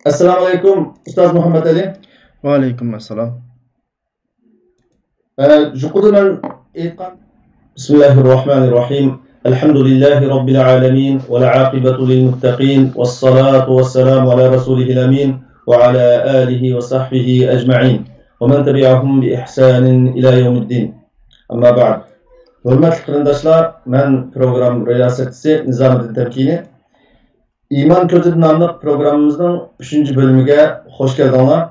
Assalamu alaikum, Ustaz Muhammad Ali. Vaalaykum assalom. Juqudi men aytgan Bismillahirrohmanirrohim. Alhamdulillahi robbil alamin wal aqibatu lil muttaqin was salatu was salamu ala rasulihil amin wa ala alihi wa sahbihi ajma'in wa man tabi'ahum bi ihsanin ila yawmiddin. Amma ba'd. Hurmatli qarindoshlar, men program riyosatchisi Nizomiddin Tamkini. İman Kötü namlı programımızın 3. bölümüne hoş geldiniz.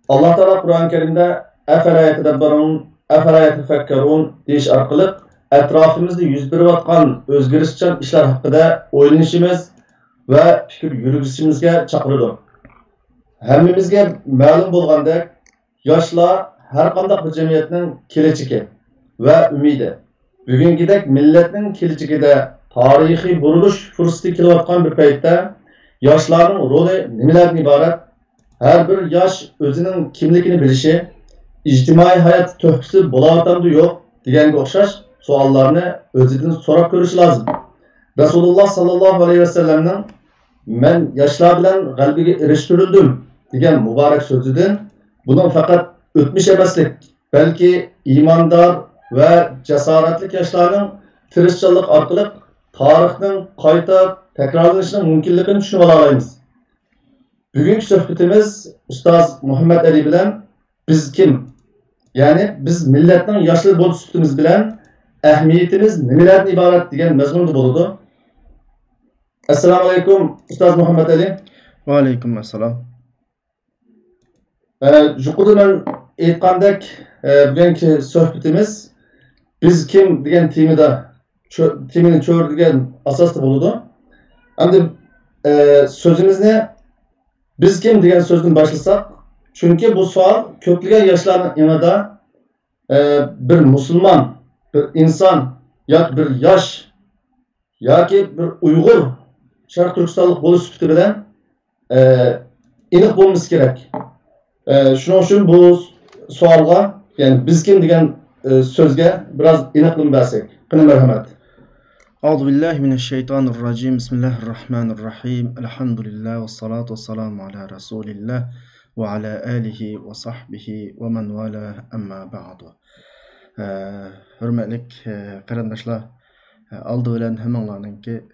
Allah Teala Kur'an-ı Kerim'de efela yetedebberun, efela yetefekkerun deyiş arkalık etrafımızda yüz beriyotgan özgürüşçan işler hakkında oynayışımız ve fikir yürütüşümüzge çağırdı. Hemmimizge ma'lum bo'lgandek, yoshlar har qanday bir jamiyatning kelajagi ve ümidi. Bugünkidek milletning kelajagida tarixiy burilish fursati kelayotgan bir paytda yoshlarning roli nimalardan iborat? Her bir yosh o'zining kimligini bilishi, ijtimoiy hayot tuhfasi bo'layotamdi yo'q deganga o'xshash savollarni o'zidan so'rab ko'rishi lozim. Rasululloh sallallohu alayhi vasallamning "Men yoshlar bilan g'albaga erishtirildim" degan muborak so'zidan buning faqat o'tmish emaslik, balki iymondor va jasoratli yoshlarning tirishchanlik orqali tarixning qayta takrorlanishining mumkinligini tushunib olamiz. Bugünkü sohbetimiz Ustaz Muhammad Ali bilen biz kim? Yani biz milletin yaşlı bol sütümüz bilen ehmiyetimiz nelerden ibaret degan mazmunda bo'ladi. Assalamu alaikum Ustaz Muhammad Ali. Vaalaykum assalom. Juqudi men aytgandek bugünkü sohbetimiz biz kim degan temini cho'rdigan asosda bo'ladi. Endi sözümüzni biz kim degan so'zdan başlasak, çünkü bu savol ko'plagan yoshlarning yanada bir musulmon, bir inson yoki bir yosh yoki bir Uyg'ur Sharq Turkistonlik bo'lish sifati bilan aniq bo'lmasi kerak. Shuning uchun bu savolga, ya'ni biz kim degan so'zga biroz aniqlik bersak. Qani marhamat. Euzu billahi mineşşeytanirracim. Bismillahirrahmanirrahim. Elhamdülillah ve salatu vesselamu ala Resulillah ve ala alihi ve sahbihi ve men vala amma ba'du. Hürmetlik qarindoshlar, aldı bilen hammalarninki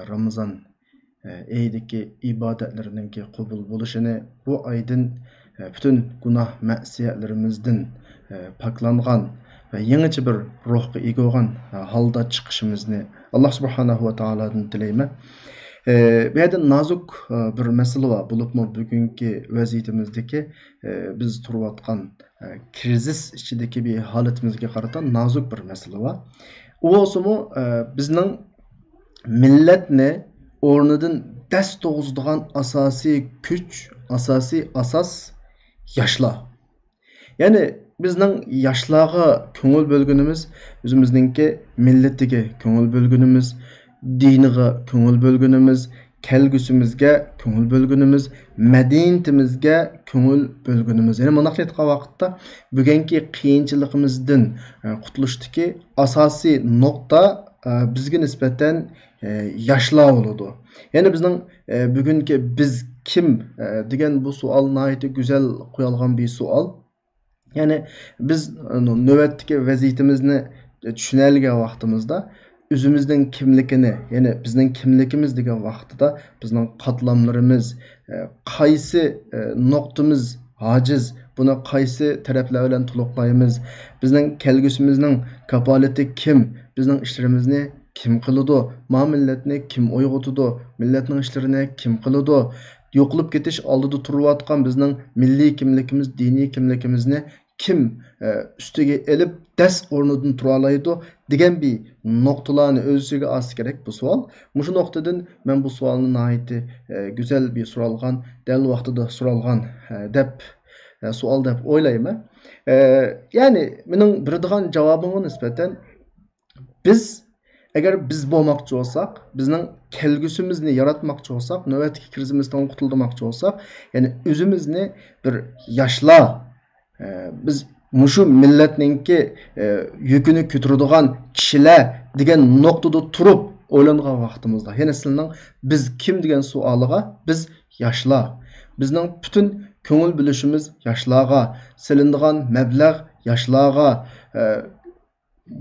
Ramazan ayidagi ibodatlarininki qabul bo'lishini, bu aydın bütün günah ma'siyatlarimizdan paklangan ve yangicha bir ruhga ega bo'lgan holda chiqishimizni Allah subhanahu wa ta'aladan tilayman. Bu yerda nozuk bir masala var. Bo'libmi bugungi vaziyatimizdagi biz turayotgan krizis ichidagi bir holatimizga qarata nozuk bir masala var. U bo'lsa-mu bizning millatni o'rnidan dast to'g'izdigan asosiy kuch, asosiy asos yoshlar. Ya'ni bizning yoshlarga ko'ngil bo'lganimiz, o'zimizningki millatiga ko'ngil bo'lganimiz, diniga ko'ngil bo'lganimiz, kelgusimizga ko'ngil bo'lganimiz, madaniyatimizga ko'ngil bo'lganimiz. Ya'ni bunday aytgan vaqtda bugungi qiyinchiligimizdan qutulishdagi asosiy nuqta bizga nisbatan yoshlar bo'ladi. Ya'ni bizning bugungi biz kim degan bu savol nihoyatda go'zal qo'yilgan bir savol. Yani biz növbetdagi vaziyatimizni tushunadigan vaqtimizda o'zimizning kimligini, ya'ni bizning kimligimiz degan vaqtida bizning qatlamlarimiz, qaysi nuqtamiz ojiz, buni qaysi taraflar bilan to'liqlaymiz, bizning kelgusimizning kapolati kim, bizning ishlarimizni kim qiladi, ma millatni kim uyg'otadi, millatning ishlarini kim qiladi, yo'qolib ketish oldida turayotgan bizning milliy kimligimiz, diniy kimligimizni kim üstüge elip ders o'rnidan tura oladi degan bir nuqtalarni o'ziga olsa kerak bu savol. Mushu nuqtadan men bu savolni nihoyatda go'zal bir so'ralgan, dal vaqtida so'ralgan deb savol deb o'ylayman. Ya'ni mening beradigan javobimga nisbatan biz agar biz bo'lmoqchi bo'lsak, bizning kelgusimizni yaratmoqchi bo'lsak, navbatdagi krizimizdan qutulmoqchi bo'lsak, ya'ni o'zimizni bir yoshlar biz mushu millatninki yükünü ko'taradigan kishilar degan nuqtada turib o'ylangan vaqtimizda, ya'ni sizning biz kim degan savoliga biz yoshlar. Bizning bütün ko'ngil bilishimiz yoshlarga, silinadigan mablag' yoshlarga,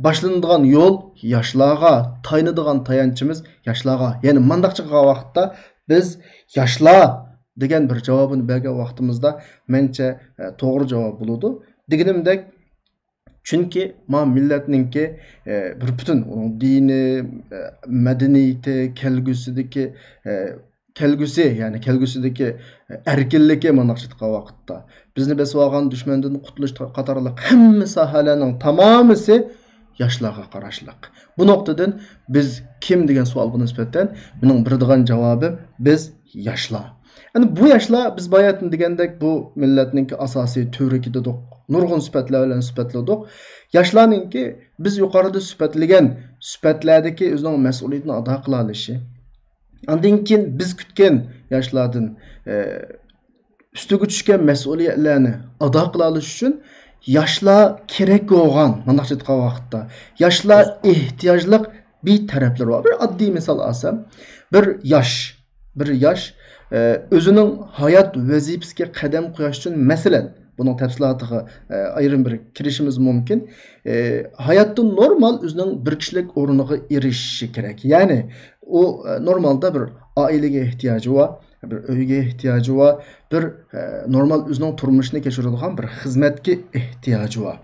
boshlanadigan yo'l yoshlarga, taynadigan tayanchimiz yoshlarga. Ya'ni mandaqchi qilgan vaqtda biz yoshlar degan bir javobini bergan vaqtimizda mencha to'g'ri javob bo'ladi. Deganimdek, chunki ma millatninki bir butun onun dini, madaniyati, kelgusidagi erkinligi manaqshitgan vaqtda bizni besib olgan dushmandan qutulish qatorliq hamma sohalarning tamomisi yoshlarga qarashliq. Bu nuqtadan biz kim degan savolga nisbatan mening beradigan javobim biz yoshlar. Yani bu yoshlar biz bayatın degandek bu millatninki asosiy turiki dedik. Nurg'un sifatlar bilan sifatladik. Yoshlarninki biz yuqorida sifatlagan sifatlardagi o'zining mas'uliyatini ado qila olishi. Ondan keyin biz kutgan yoshlardan ustiga tushgan mas'uliyatlarni ado qila olish uchun yoshlar kerak bo'lgan manaqshitgan vaqtda yoshlar ehtiyojli bir taraflar var. Bir oddiy misol olsam, bir yosh o'zining hayot vazifasiga qadam qo'yish uchun masalan bunun tafsilotiga ayrim bir kirishimiz mumkin. Hayotda normal o'zining bir kishilik o'rniga erishishi kerak. Ya'ni u normalda bir oilaga ehtiyoji var, bir uyga ehtiyoji var, bir normal o'zining turmushini kechiradigan bir xizmatga ehtiyoji var.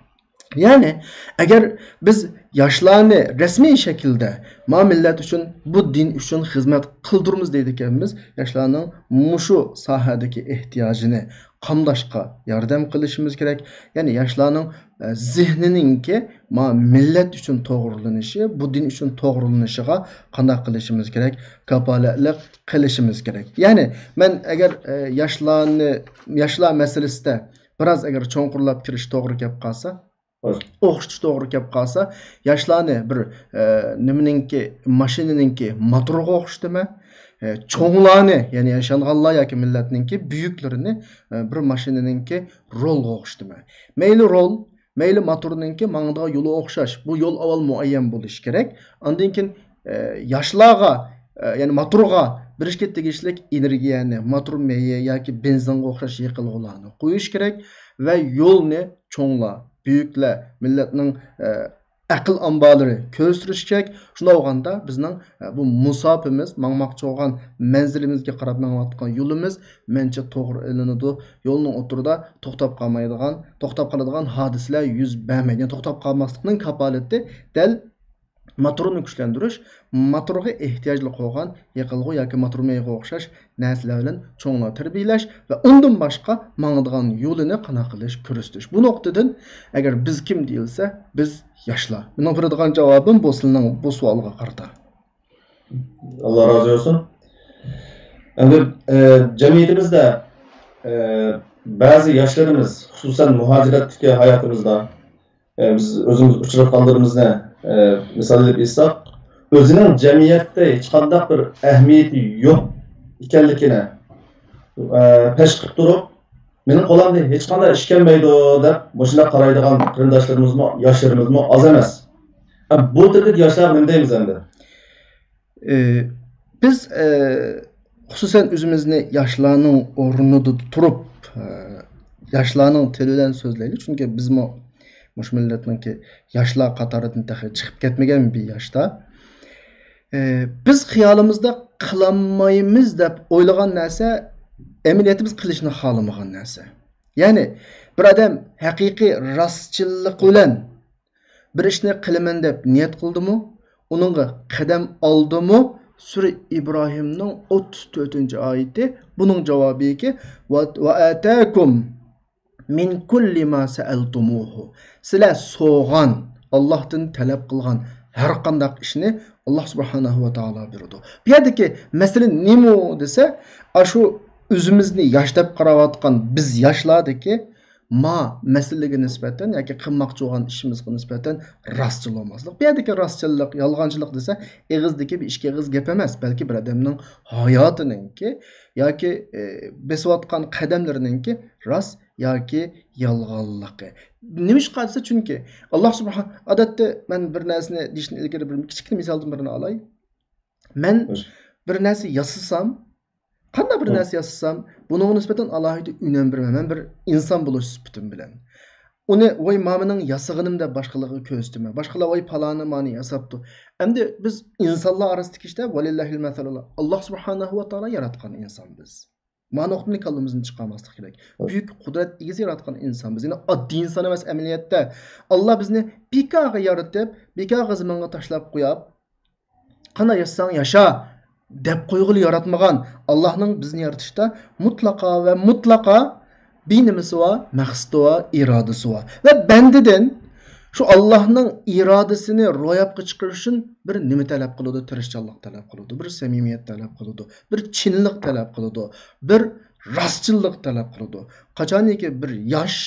Yani eğer biz yoshlarni rasmiy shaklda ma millat uchun, bu din uchun xizmat qildiramiz deydiganmiz, yoshlarning mushu sohadagi ehtiyojini qamdashga yordam qilishimiz kerak. Ya'ni yoshlarning zehnininki ma millat uchun to'g'rilanishi, bu din uchun to'g'rilanishiga qanday qilishimiz kerak, kapolatlik qilishimiz kerak. Ya'ni men agar yoshlar masalasida biroz agar cho'nqurlab kirish to'g'ri kelib qolsa, o'qish to'g'ri kelib qolsa, yoshlarni bir nimaninki mashinaninki motoriga o'qishdimi, cho'nglarni, ya'ni yashanganlar yoki millatninki buyuklarini bir mashinaninki rolga o'qishdimi. Mayli rol, mayli motorninki mangdiga yo'li o'xshash. Bu yo'l avval muayyan bo'lishi kerak. Ondan keyin yoshlarga, ya'ni motorga birishga tegishlik energiyani, motor meyi yoki benzinga o'xshash yiqilg'ularni qo'yish kerak va yo'lni cho'nglar, büyükler, milletinin akıl ambarları köstürüş kerak. Şuna olganda bizning bu musafimiz, mangmoqchi bo'lgan manzilimizga qarab mangayotgan yo'limiz mencha to'g'ri ilinadi. Yo'lning o'tirida to'xtab qoladigan hodisalar yuz bermaydi. Yani to'xtab qolmaslikning kapolati dal motorni kuchlantirish, motorga ehtiyojli bo'lgan yiqilg'u yoki motor meyiga o'xshash narsalar bilan cho'nglar tarbiyalash va undan boshqa mangadigan yo'lini qanaqa qilish, ko'rsatish. Bu nuqtadan agar biz kim deyilsa, biz yoshlar. Mening beradigan javobim bu sizning bu savolga qarata. Allah razı olsun. Endi cemiyetimizde bazı yaşlarımız, xususan muhaciratdagi hayotimizda biz o'zimiz uchrab qoldirimizni misal deb aytsak, o'zining jamiyatda hech qanday bir ahamiyati yo'q ekanligini pesh qilib turib, mening qo'limda hech qanday ish kelmaydi deb bo'shlar qaraydigan qarindoshlarimizmi, yoshlarimizmi oz emas. Bu turdagi yoshlar nima deymiz endi? Biz xususan o'zimizni yoshlarning o'rnida turib, yoshlarning tilidan so'zlaylik, chunki bizmi mush millatninki yoshlar qatoridan chiqib ketmagan bir yoshda. Biz xiyolimizda qilolmaymiz deb o'ylagan narsa amaliyotimiz qilishni xohlamagan narsa. Ya'ni bir odam haqiqiy rostchilik bilan bir ishni qilaman deb niyat qildimi, uningga qadam oldimi, Sura İbrahimning 34-oyati buning javobiki va atakum min kulli ma sa'altumuhu. Sizlar so'g'an, Allohdan talab qilgan har qanday ishni Allah subhanahu va taolo beradi. Bu yerdagi masala nima desa, shu o'zimizni yosh deb qarayotgan biz yoshlardagi ma masalaga nisbatan yoki qilmoqchi bo'lgan ishimizga nisbatan rostchil olmaslik. Bu yerdagi rostchilik, yolg'onchilik desa, eg'izdagi bir ishga eg'iz gap emas, balki bir odamning hayotininki yoki besayotgan qadamlarininki rost yoki yolg'onligi. Nima ish qilsa, chunki Alloh subhanahu odatda men bir narsani deyishni ilgari bir kichik misoldan birini olay. Men bir narsa yasasam, Qanday bir narsa yazsam, bununğa nisbatan alohida önem bermem. Bir inson bo'lish sifatim bilan. Uni voy mamining yasag'inim deb boshqalarga ko'rsatma. Boshqalar voy paloni mani yasabdi. Endi biz insonlar orasidagi ishda valillahil masalul. Alloh subhanahu va taolo yaratgan inson biz. Ma'noqni kalımızdan chiqarmaslik kerak. Büyük qudrat egasi yaratgan inson biz. Yani oddiy inson emas amaliyotda. Allah bizni bekaga yaratib, bekaga zamonga tashlab qo'yib, qanday yasang yasha deb qo'yg'ili yaratmagan. Allohning bizni yaratishda mutlaqo va mutlaqo binimisi var, maqsadi var, iradesi var. Ve bendidən şu Allah'ın iradesini ro'yobga chiqarish uchun bir nima talab qiladi? Tirishchanlik talab qiladi, bir samimiyat talab qiladi, bir chinlik talab qiladi, bir rostchilik talab qiladi. Qachoniki bir yosh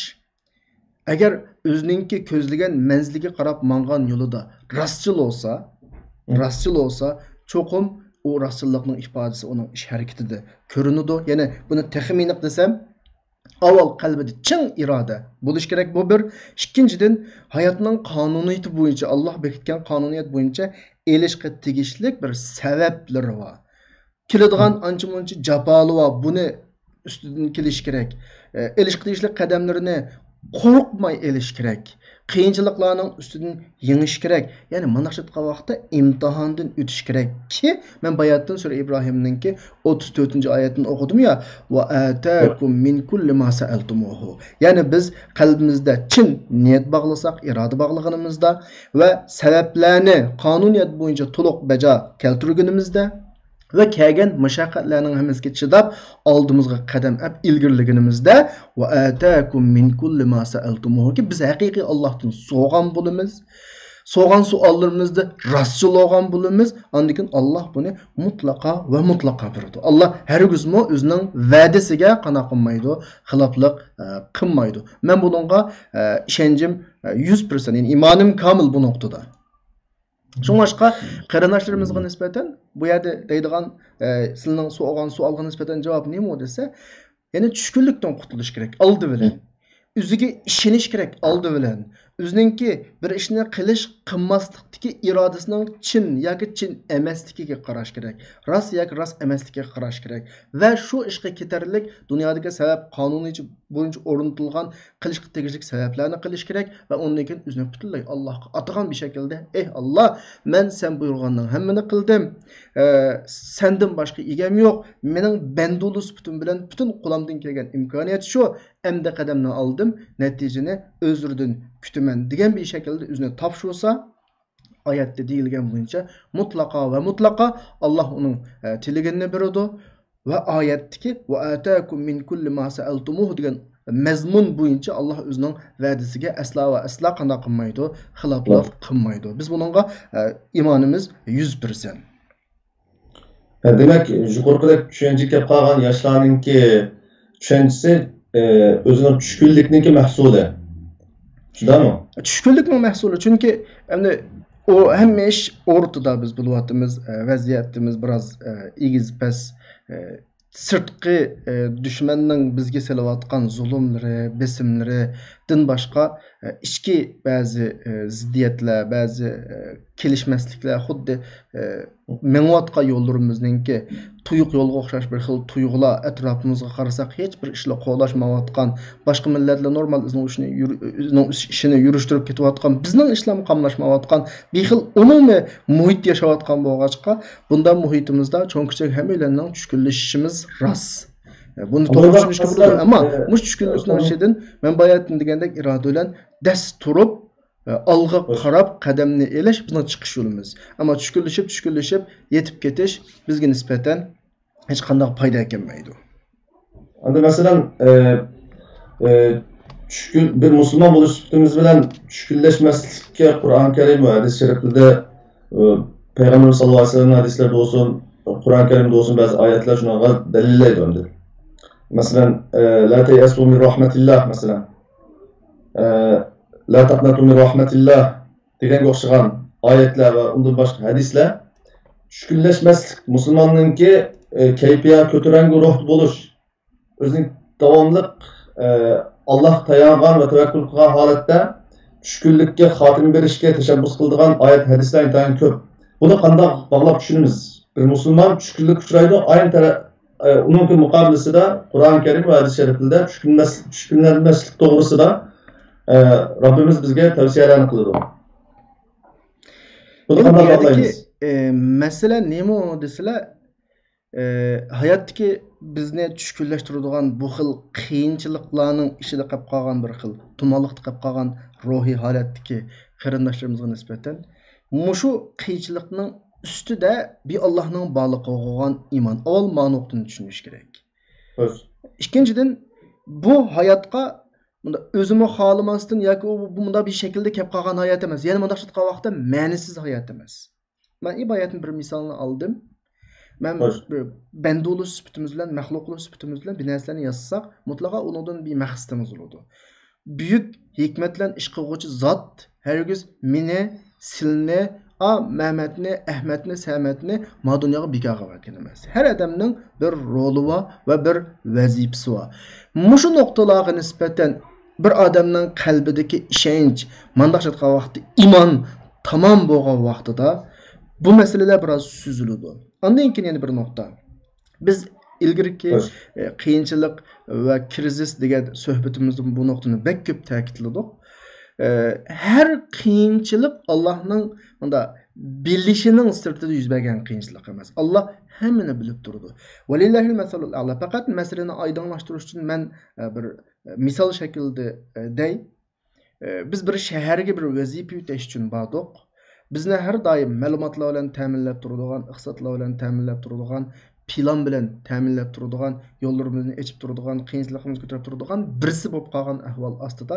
agar o'zininki ko'zlagan manziliga qarab mangan yo'lida rostchil olsa, cho'qim o rostchilikning ifodasi uning ish harakatida ko'rinadi. Ya'ni buni taxminiq desam, avval qalbida chin iroda bo'lish kerak. Bu bir. Ikkinchidan hayotning qonuniyati bo'yicha, Alloh bekitgan qonuniyat bo'yicha elishga tegishlik bir sabablari bor. Keladigan ancha-muncha jafoli bor. Buni ustidan kelish kerak. Elishga tegishlik qadamlarini qo'rqmay elish kerak. Qiyinchiliklarning ustidan yengish kerak. Ya'ni mana shu vaqtda imtihondan o'tish kerak ki men bayatdan sura İbrahimninki 34-oyatini o'qidim ya, va atakum min kulli ma sa'altumuhu. Ya'ni biz qalbimizda chin niyat bog'lasak, iroda bog'laganimizda va sabablarni qonuniyat bo'yicha to'liq bajo keltirganimizda ve kelgan mashaqqatlarning hammasiga chidab oldimizga qadam ab ilgirliginimizda va atakum min kulli ma sa'altumuhu ki biz haqiqiy Allohdan so'g'an bo'lamiz. So'g'an savollarimizda rostchil olgan bo'lamiz. Ondan Allah buni mutlaqo va mutlaqo beradi. Allah hargizmo o'zining va'dasiga qana qilmaydi, xiloflik qilmaydi. Men buningga ishonchim 100%, yani imonim komil bu noktada. Şun başka qarindoshlarımızga nisbatan bu yerda deydigan sizning so'ragan savolga nisbatan javob nima desa, ya'ni tushkunlikdan qutulish kerak oldi bilan. O'ziga ishonish kerak oldi bilan. O'zininki bir ishni qilmaslikdagi irodasining chin yoki chin emasligiga qarash kerak. Rost yoki rost emasligiga qarash kerak. Va shu ishga ketarlik dunyodagi sabab qonuniy bo'yicha o'rnatilgan qilishga tegishli sabablarni qilish kerak va undan keyin o'zini butunlay Allohga atagan bir shaklda, ey Allah, men sen buyurganning hammani qildim. Sendan boshqa egam yo'q. Mening bandulu sifatim bilan butun qo'limdan kelgan imkoniyat shu. Endi qadamni oldim, natijani o'zirdan kutaman degan bir shaklda o'zini topshirsa, oyatda deyilgan bo'yicha mutlaqo va mutlaqo Alloh uning tiligini beradi va oyatdagi va atakum min kulli ma sa'altumuhu degan mazmun bo'yicha Alloh o'zining va'dasiga aslo va aslo qanday qilmaydi, xiloflik qilmaydi. Biz buningga imonimiz 100%. Demek yuqorqidek tushuncha kelib qolgan yoshlarningki tushunchasi o'zining tushkunlikniki mahsuli. Shundami? Tushkunlikning mahsuli. Chunki endi o hamma ish o'rtada biz bo'lyapmiz, vaziyatimiz biroz egiz pas, sirtqi dushmanning bizga selayotgan zulmlari, besimlaridan boshqa ichki ba'zi ziddiyatlar, ba'zi kelishmasliklar, xuddi menayotgan yo'llarimizninki tuyuq yo'lga o'xshash bir xil tuyg'ular atrofimizga qarasak hech bir ishlar qo'llashmayotgan, boshqa millatlar normal o'zining ishini yurishtirib ketayotgan, bizning ishlarimiz qamlashmayotgan bir xil umumiy muhit yashayotgan bo'lg'achqa, bundan muhitimizda cho'nkichak hammalarning tushkunlashishimiz rost. Bunu to'g'ri tushunishga bo'ladi, ammo mush tushkunlikning ichidan men bayatdan degandek iroda bilan dast turib alg'a qarab qadamni elish bizning chiqish yo'limiz. Ammo tushkunlashib yetib ketish bizga nisbatan hech qanday foyda kelmaydi. Endi masalan tushkun bir musulmon bo'lish sifatimiz bilan tushkunlashmaslikka Qur'on Karim va hadis shariflarda Payg'ambar sollallohu alayhi vasallam hadislarda bo'lsin, Qur'on Karimda bo'lsin ba'zi oyatlar shunaqa dalillaydi endi. Masalan, la tayasu min rahmatillah masalan. La taqnatu min rahmatillah deganga o'xshagan oyatlar va undan boshqa hadislar tushkunlashmaslik, musulmonninki kayfiyat ko'tarangi ruh bo'lish, o'zining davomli Alloh tayangan va tavakkul qilgan holatda tushkunlikka xotima berishga tashabbus qiladigan oyat hadislar intayin ko'p. Buni qanday bog'lab tushunamiz? Bir musulmon tushkunlik uchraydi, ayni onun mukabilesinde Kur'an-ı Kerim ve hadis-i şerifinde düşkünlenmeslik doğrusu da Rabbimiz bizge tavsiyelerini kılır. Bunu Endi bu qanday yerdagi bağlaymiz? masala nima u desalar, hayotdagi bizni tushkunlashtiradigan bu xil qiyinchiliklarning ichida qolib qolgan bir xil tumonliqda qolib qolgan ruhiy holatdagi qarindoshlarimizga nisbatan mushu qiyinchilikning ustida bir Allohning borligiga bo'lgan iymon avval ma'noqni tushunish kerak. Öz. Ikkinchidan bu hayotga bunda o'zimi xohlamasdan yoki bunda bir shaklda kelib qolgan hayot emas. Ya'ni bunda tutgan vaqtda ma'nisiz hayot emas. Men iboyatning bir misolini oldim. Men bandulu sifatimiz bilan, maxluqlar sifatimiz bilan bir narsalarni yazsak, mutlaqo undan bir maqsadimiz bo'ladi. Buyuk hikmat bilan ish qiluvchi zot hargiz meni, silni, Mehmetni, Ahmetni, Sametni ma dunyoga bekorga kelgan emas. Har odamning bir roli va bir vazifasi va. Mushu nuqtalarga nisbatan bir odamning qalbidagi ishonch, mandaqshatgan vaqtda iymon tamom bo'lgan vaqtida bu masalalar biroz suziladi. Ondan keyin yana bir nuqta. Biz ilgirki qiyinchilik va krizis degan suhbatimizda bu nuqtani bek ko'p ta'kidladik. Her qiyinchilik Allohning bunda bilishinin sirtida yuz bergan qiyinchilik emas. Alloh hammani bilib turdi. Valillahil masalul a'la. Faqat masalani oydinlashtirish uchun men bir misol shaklida dey. Biz bir shaharga bir vazifa yutash uchun bordik. Bizni har doim ma'lumotlar bilan ta'minlab turadigan, iqtisodlar bilan ta'minlab turadigan, plan bilan ta'minlab turadigan, yo'llarimizni ochib turadigan, qiyinchiliklarimizni ko'tarib turadigan birisi bo'lib qolgan ahvol ostida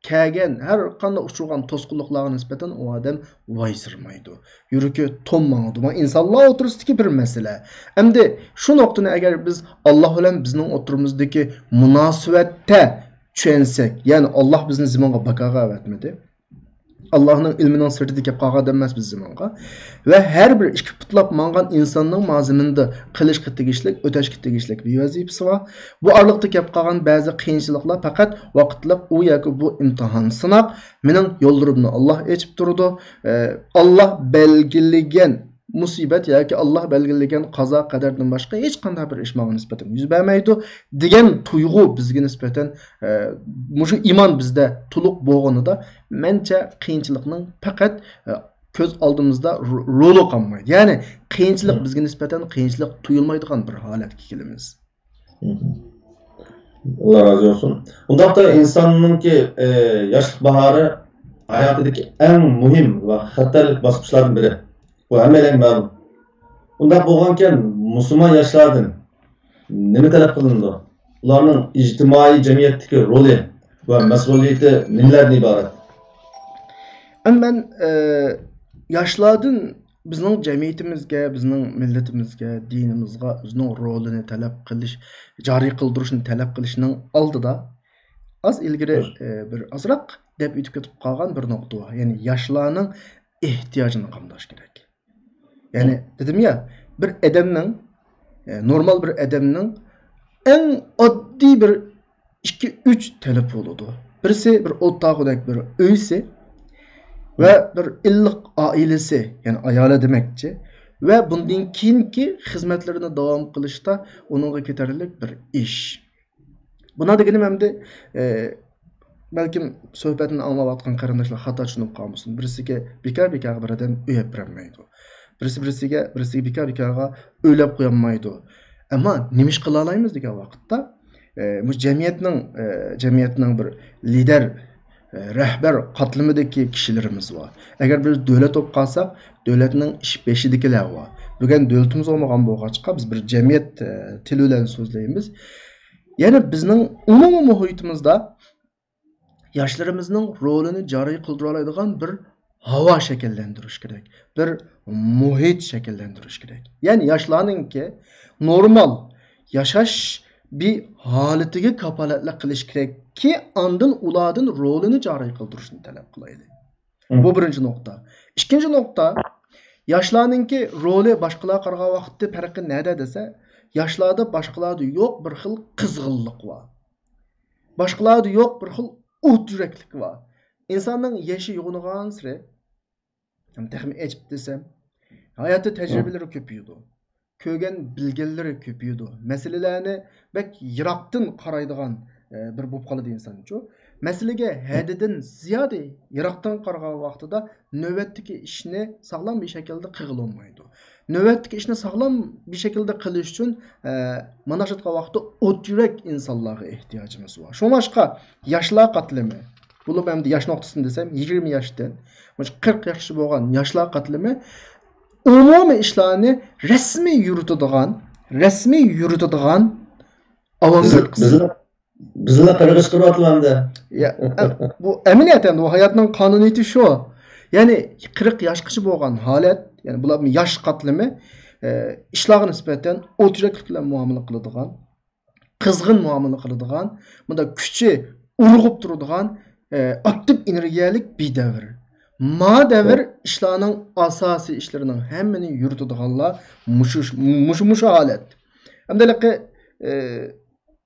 kelgan har qanday uchirgan to'sqinliklarga nisbatan u odam voysirmaydi. Yuragi to'nmaydi. Bu insonlar o'tirisidagi bir masala. Endi shu nuqtani agar biz Alloh bilan bizning o'tirimizdagi munosabatda tushunsak, ya'ni Alloh bizni zimonga bakoga avatmadi. Allah'ın ilminin sırtı dikip qağa denmez biz zamanğa. Ve her bir iki putlap mangan insanın maziminde kılış gittigişlik, öteş gittigişlik bir vazifesi var. Bu aralıkta kep qağan bazı kıyınçılıklar fakat vaqtlık o yaki bu imtihan sınav. Menin yollarımını Allah açıp durdu. Allah belgiligen musibet yoki Allah belgilagan qazo qadardan boshqa hech qanday bir ish ma'no nisbatan yuz bermaydi degan tuyg'u bizga nisbatan mushu iymon bizda to'liq bo'lganida mencha qiyinchilikning faqat ko'z oldimizda roli qolmaydi. Ya'ni qiyinchilik bizga nisbatan qiyinchilik tuyulmaydigan bir holatga kelamiz. Allah razı olsun. Undaqda insonninki yoshlik bahori hayotidagi eng muhim va xatarlik bosqichlardan biri. Bu hemen ma'lum. Unda bo'lganken musulmon yoshlardan nima talab qilindi? Ularning ijtimoiy jamiyatdagi roli va mas'uliyati nimalardan iborat? Men yoshlardan bizning jamiyatimizga, bizning millatimizga, dinimizga o'zining rolini talab qilish, joriy qildirishni talab qilishning oldida az ilgari bir azroq deb o'tib ketib qolgan bir nuqta bor. Ya'ni yoshlarning ehtiyojini qamdash kerak. Yani dedim ya bir adamning normal bir adamning en oddiy bir 2-3 talep bo'ladi. Birisi bir o'rtog'idek bir uysi ve bir illiq ailesi yani ayoli demakchi ve bundan keyingi xizmatlarini davom qilishda uningga ketarlik bir ish. Buna deganim hamda balkim suhbatni anglayotgan qarindoshlar xato tushunib qolmasin. Birisiga bekor bir odam uy bermaydi. Birisiga bekarga o'ylab qo'yolmaydi. Ammo nima ish qila olamiz degan vaqtda bu jamiyatning bir lider, rahbar qatlamidagi kishilarimiz bor. Agar biz davlat bo'lib qolsak, davlatning ish beshidagilar bor. Bugun davlatimiz olmagan bo'lg'achqa biz bir jamiyat tili bilan so'zlaymiz. Ya'ni bizning umumiy muhitimizda yoshlarimizning rolini joriy qildira oladigan bir hava şekillendiriş gerek. Bir muhit şekillendiriş gerek. Yani yaşlarınki normal yaşaş bir haletiga kapalatla qilish kerak ki andın uladın rolini joriy qildirishni talab qilaydi. Bu birinchi nuqta. Ikkinchi nuqta yoshlarninki roli boshqalar qarag'an vaqtda farqi nada desa, yoshlarda boshqalarda yo'q bir xil qizg'inlik bor. Boshqalarda yo'q bir xil o't yuraklik bor. İnsanın yaşı yoğunluğun sırı, texmi açıp desem, hayatı tecrübeleri köpüyordu. kögen bilgenleri köpüydü. Meselelerini bek yıraktın qaraydigan bir bolup qaladı insançu. Meselege hadiden ziyade yıraktan qarаған vaqtida növbetdeki işini sağlam bir şekilde qılınmaydı. Növbetdeki işini sağlam bir şekilde qilish üçün mana şu vaqtda ot yürek insanlara ihtiyacımız var. Şu başka yaşlar qatlimi. Bunu ben de yaş noktasını desem 20 yaştan 40 yaşı bolgan yaşlar qatlimi umumi işlerini resmi yürütüdüğün avamlar kısmı. Bizimle kırgız kırvatlandı. Ya, bu emniyeten o hayatının kanuniyeti şu. Yani 40 yaş kişi bolgan halet, yani bular yaş qatlimi işlerine nispeten oturak bilen muamele kılıdığın, kızgın muamele kılıdığın, bunda küçü urgup durduğun aktif enerjiyalik bir devir. Ma devir işlerinin asasi işlerinin hemmini yürütüdüğünler muşu halet. Hem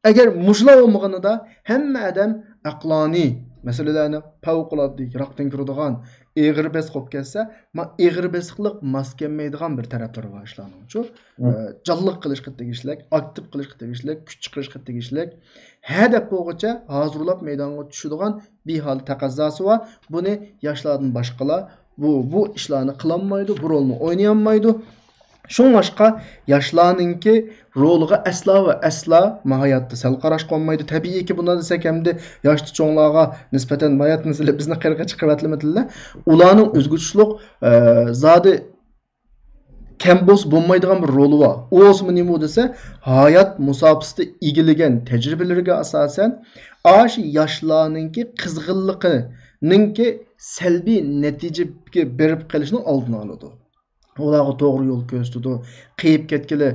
eğer muşla olmağını da hemme adam aqlani meselelerini favqulodda yiroqdan ko'radigan egri bes qolib kelsa, egri besliq maskenmaydigan bir taraflari bor ishlarning. Jonliq qilishga tegishlik, aktiv qilishga tegishlik, kuch chiqarishga tegishlik, hadab bo'g'icha hozirlab maydonga tushadigan bir hol taqozosi va buni yoshlardan boshqalar bu ishlarni qilolmaydi, bu rolni o'ynayolmaydi. Şun başka yaşlarınki roluğa asla ve asla mahayatda sel qarash qolmaydi. Tabii ki bunda desek hem de yaşlı çoğunluğa nispeten mahayat mesele bizni qirqa chiqavatlamadilar. Ularning o'zguchliq zodi kambos bo'lmaydigan bir roli bor. U o'smi nima desa, hayat musofasida egilagan tajribalariga asosan ash yoshlarninki qizg'inligininki salbiy natijaga berib qolishning oldini oladi. Olarga to'g'ri yo'l ko'rsatdi. Qiyib ketgili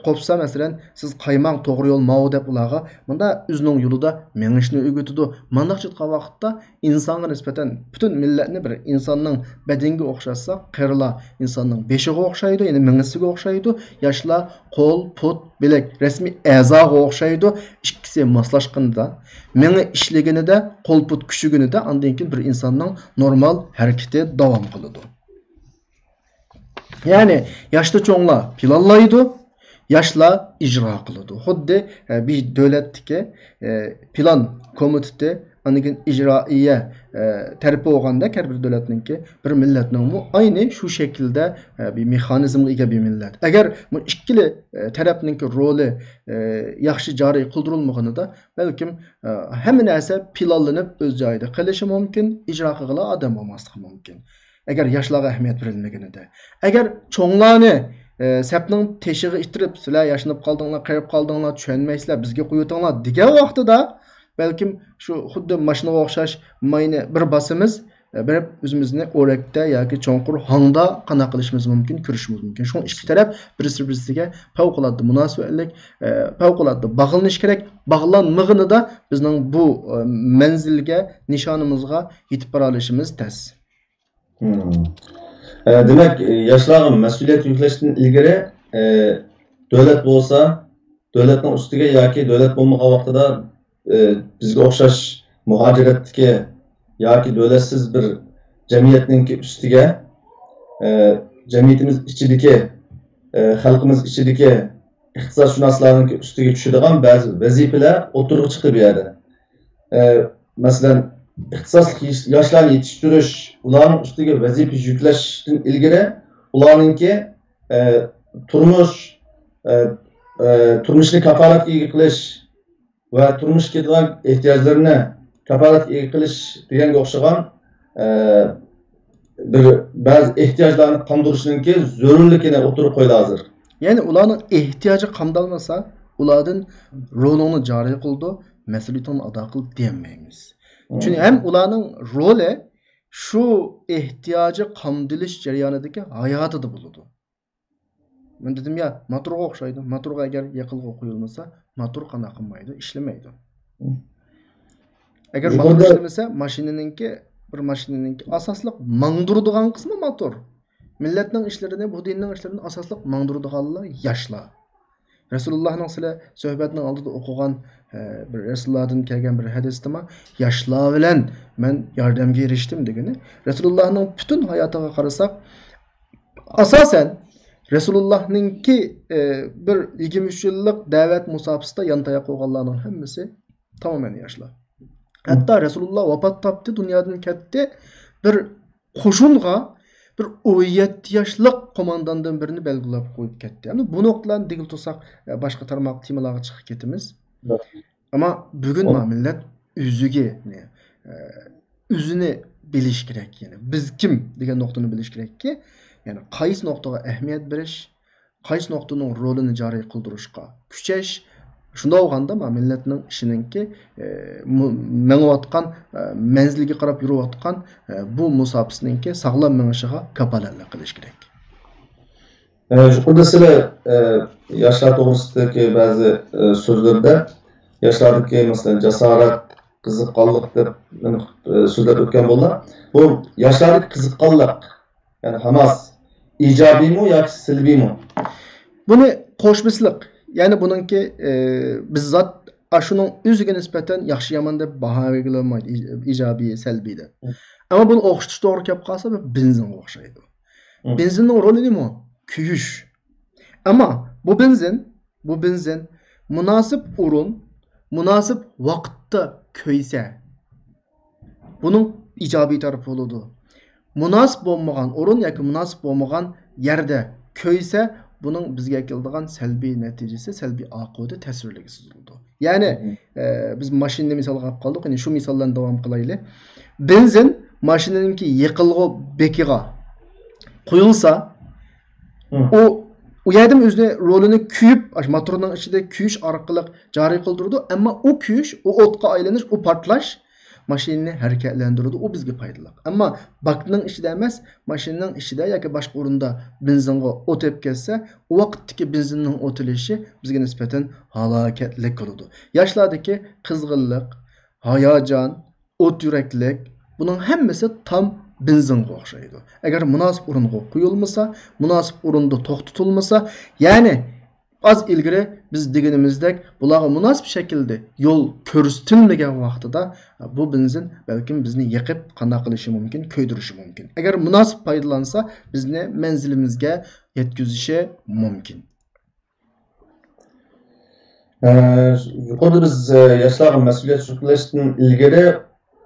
qopsa masalan siz qaymang to'g'ri yo'l ma'u deb ularga bunda o'zining yo'lida mengishni o'rgatdi. Mandaq chiqqan vaqtda insonga nisbatan butun millatni bir insonning badaniga o'xshatsa, qirla insonning beshiga o'xshaydi, ya'ni mingisiga o'xshaydi. Yoshlar qo'l, put, bilak, rasmiy a'zoga o'xshaydi. Ikkisi moslashganda, mengi ishlaganida, qo'l, put kuchiganida undan keyin bir insonning normal harakati davom qiladi. Yani yaşlı çoğunlar planlaydı, yaşlar icra kılıdı. Xuddi bir devletdeki plan komiteti, anikin icraiye tarafi olganda her bir devletninki bir milletning aynı şu şekilde bir mexanizmga ega bir millet. Eğer bu ikkili tarafninki roli yaxshi joriy qildirilmaganida balkim hamma narsa planlanib o'z joyida qilishi mumkin, ijro qilgan odam bo'lmasligi mumkin. Eğer yaşlara ehemmiyet verilmegenide. Eğer çoğunlarını sepning teşiği ittirip sizler yaşlanıp kaldığınlar, kayıp kaldığınlar, düşenmeysizler, bizge koyutanlar digen vaqtida belki şu xuddi maşinaga o'xshash mayni bir basımız bir özümüzni o'rakda yoki cho'nqur hangda qana qilishimiz mumkin, ko'rishimiz mumkin. Şu ikki taraf birisi-birisiga favqulodda munosabatlik, favqulodda bog'lanish kerak. Bog'lanmag'inida bizning bu manzilga, nishonimizga yetib bora olishimiz tez. Demek yaşlarım mesuliyet yükleshdan ilgari devlet bo'lsa, devletning ustiga yoki devlet bo'lmagan vaqtida bizga o'xshash muhojiratdagi yoki devletsiz bir jamiyatning ustiga jamiyatimiz ichidagi xalqimiz ichidagi iqtisodshunoslarning ustiga tushadigan ba'zi vazifalar o'tirib chiqib beradi. Masalan ixtisoslik yoshlarni yetishtirish, ularning ustiga vazifa yuklashdan ilgari ularningki turmushni kafolatga ega qilish va turmush ketgan ehtiyojlarini kafolatga ega qilish deganga o'xshagan bir ba'zi ehtiyojlarni qondirishninki zarurligini o'tirib qo'ydi hozir. Ya'ni ularning ehtiyoji qamdalmasa, ulardan rolini joriy qildi, mas'uliyatini ado qildi demaymiz. Çünkü hem ularning roli şu ihtiyacı qamdilish jarayonidagi hayotida bo'ladi. Men dedim ya, motorga o'xshaydi. Motorga agar yiqilg'i qo'yilmasa, motor qana qilmaydi, ishlamaydi. Agar motor ishlamasa, mashinaningki asosli mangdiradigan qismi motor. Millatning ishlarini, bu dinning ishlarini asosli mangdiradiganlar yoshlar. Resulullah'ın söhbetinin altında okugan bir Resulullah'dan kelgen bir hadisde ama yaşlar bilen ben yardımga eriştim degeni. Resulullah'ın bütün hayatıga qarasak asasen Resulullah'ninki bir 23 yıllık davet musabısında yantaya koyganlarının hemmisi tamamen yaşlar. Hatta Resulullah vafat taptı, dünyadan ketdi. Bir qo'shinga bir 17 yaşlık komandandan birini belgilab koyup ketdi. Yani bu noktadan digil tutsak başka tarmaq temalarga chiqib ketimiz. Ama bugün millet üzüge üzünü biliş gerek yani. Biz kim degan noktani bilish kerak ki, yani qaysi noktaga ahamiyat berish, qaysi noktaning rolini joriy qildirishga kuchash. Shunda olganda milletning ishininki mengayotgan manzilga qarab yurayotgan bu musobasiningki sog'lom menishiga kapolatlik qilish kerak. Burada sizlar yoshlar to'g'risidagi ba'zi so'zlarda yoshlardagi masalan jasorat, qiziqqonlik deb so'zlar o'tgan bo'ldi. Bu yoshlardagi qiziqqonlik, yani hamas ijobiymi yoki salbiymi? Buni qo'shmislik. Yani bununki bizzat şunun o'ziga nisbatan yaxshi yomon deb baho berilmaydi, ijobiy, salbiy deb. Ama bunu o'xshatish to'g'ri kelib qolsa benzinga o'xshaydi. Benzinning roli nima? Kuyish. Ama bu benzin münasip o'rin, münasip vaqtda kuysa, bunun ijobiy tarafı bo'ladi. Münasip bo'lmagan o'rin yoki münasip bo'lmagan yerda kuysa, bunun bizga keladigan salbiy natijasi, salbiy oqibati tasvirligi sezildi. Yani biz mashinani misol qilib qoldik. Yani shu misoldan davom qilaylik. Benzin mashinaningki yiqilg'i bekiga qo'yilsa, o yerda o'zini rolini kuyib, motorning ichida kuyish orqali joriy qildirdi, ammo o kuyish, o o'tga aylanish, o portlash mashinani harakatlantiradi, o bizga foydali. Ammo bakning ichida emas, mashinaning ichida yoki boshqa o'rinda benzinga o'tib ketsa, o vaqtdagi benzinning o'tilishi bizga nisbatan halokatli bo'ladi. Yoshlardagi qizg'inlik, hayajon, o't yuraklik, buning hammasi tam benzinga o'xshaydi. Agar munosib o'ringa qo'yilmasa, munosib o'rinda to'xtatilmasa, ya'ni az ilgari biz deganimizdek bularga munosib shaklda yo'l ko'rsatilmagan vaqtida bu benzin balkim bizni yiqib qanday qilishi mumkin, ko'ydirishi mumkin. Agar munosib foydalansa, bizni manzilimizga yetkazishi mumkin. Yuqorida biz yoshlarga mas'uliyat yuklashdan ilgari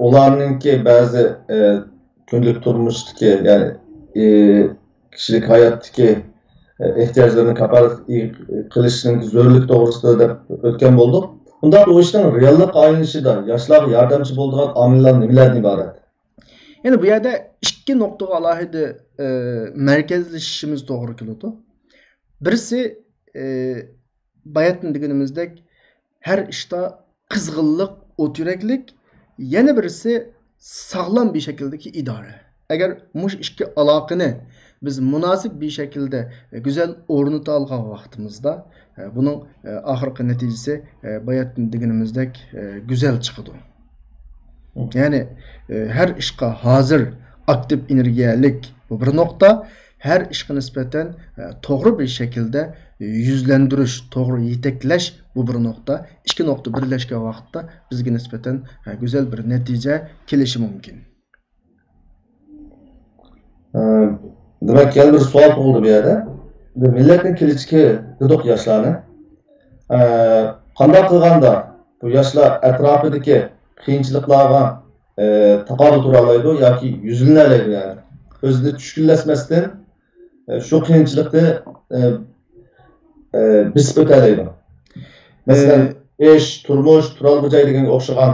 ularningki ba'zi kundalik turmushdagi, ya'ni kishilik hayotdagi ehtiyojlarni kafolat qilishning zo'rlik to'g'risida deb o'tgan bo'ldik. Unda bu ishning reallik aylanishida yoshlarga yordamchi bo'ladigan omillar nimalardan iborat? Yani bu yerda ikki nuqtaga alohida markazlashishimiz to'g'ri keladi. Birisi bayatın deganimizdek her ishda qizg'inlik, o't yuraklik, yana birisi sağlam bir şekildeki idare. Eğer muş ikki aloqani biz münasip bir şekilde güzel o'rnata olgan vaqtimizda bunun oxirgi natijasi bayatın deganimizdek güzel chiqadi. Yani her ishga hozir aktif energiyalik bu bir nokta, her ishga nisbatan to'g'ri bir şekilde yüzlendirish, to'g'ri yetaklash bu bir nokta. İki nokta birleşken vaqtda bizga nisbatan güzel bir natija kelishi mumkin. Demek yana bir savol tug'ildi bu yerda. Millatning kelajagi dedik yoshlarni. Qanday qilganda bu yoshlar atrofidagi qiyinchiliklarga taqobil tura oladi yoki yuzlana oladi, yani o'zini tushkunlasmasdan shu qiyinchilikni bisib o'tadi. Masalan, ish, turmush, tural bir joy deganga o'xshagan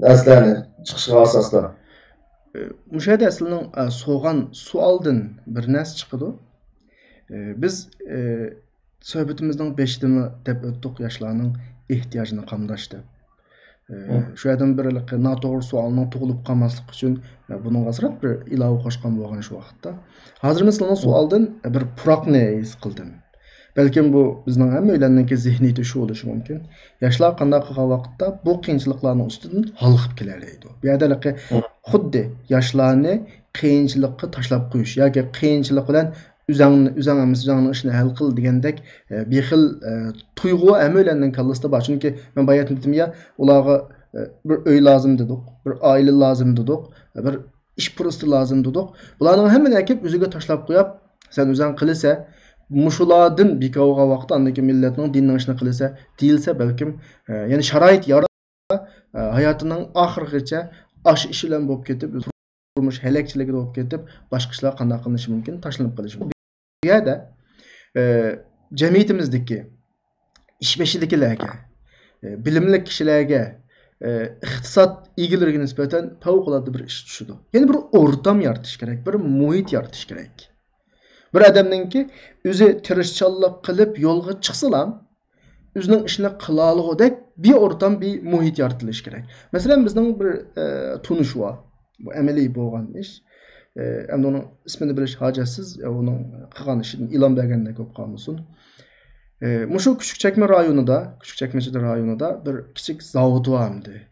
narsalarni chiqishiga asoslab. Müşahede aslının soğan sualdan bir nas çıkıdı. Biz söhbetimizden 5'dimi dep öttük yaşlarının ihtiyacını qamdaşdı. Şu yerden bir natoğru sualının tuğulup qalmaslık için bunun qasıraq bir ilave qoşqan bolğan şu vaqtda. Hazır mesela sualdan bir puraq ne his qıldım. Belki bu bizning hamma o'ylanganki zihniyati shu bo'lishi mumkin. Yoshlar qanday qilgan vaqtda bu qiyinchiliklarning ustidan halqib kelardi. Bu yerda xuddi yoshlarni qiyinchilikqa tashlab qo'yish yoki qiyinchilik bilan o'zingning ishni hal qil degandek bir xil tuyg'u hamma o'ylangan kallasida bor. Chunki men bayat dedim ya, ularga bir uy lozim dedik, bir oila lozim dedik, bir ish prosti lozim dedik. Bularning hammani akib o'ziga tashlab qo'yib, Sen özün qilsa, muşuladın bikavga vaqtı andaki milletinin dinning işini qilsa, deyilse belkim yani şarait yara hayatının ahirgacha aş iş bilan bo'lib ketib, turmush helakchiligida bo'lib ketib, boshqa ishlar qanday qilinishi mumkin, tashlanib qolishi. Bu yerda jamiyatimizdagi ish beshidagilarga, bilimli kishilarga, iqtisod egalariga nisbatan favqulodda bir ish tushadi. Ya'ni bir o'rtam yaratish kerak, bir muhit yaratish kerak. Bir adamninki o'zi tirishchanlik qilib yo'lga chiqsalam, o'zining ishini qila olgudek bir o'rtam, bir muhit yaratilishi kerak. Masalan, bizning bir tunish bor. Bu amaliy bo'lgan ish. Endi uning ismini bilish hojatsiz, uning qilgan ishidan ilon berganda ko'p qolmasin. Mushu Küçükçekme rayonida bir kichik zavod var endi.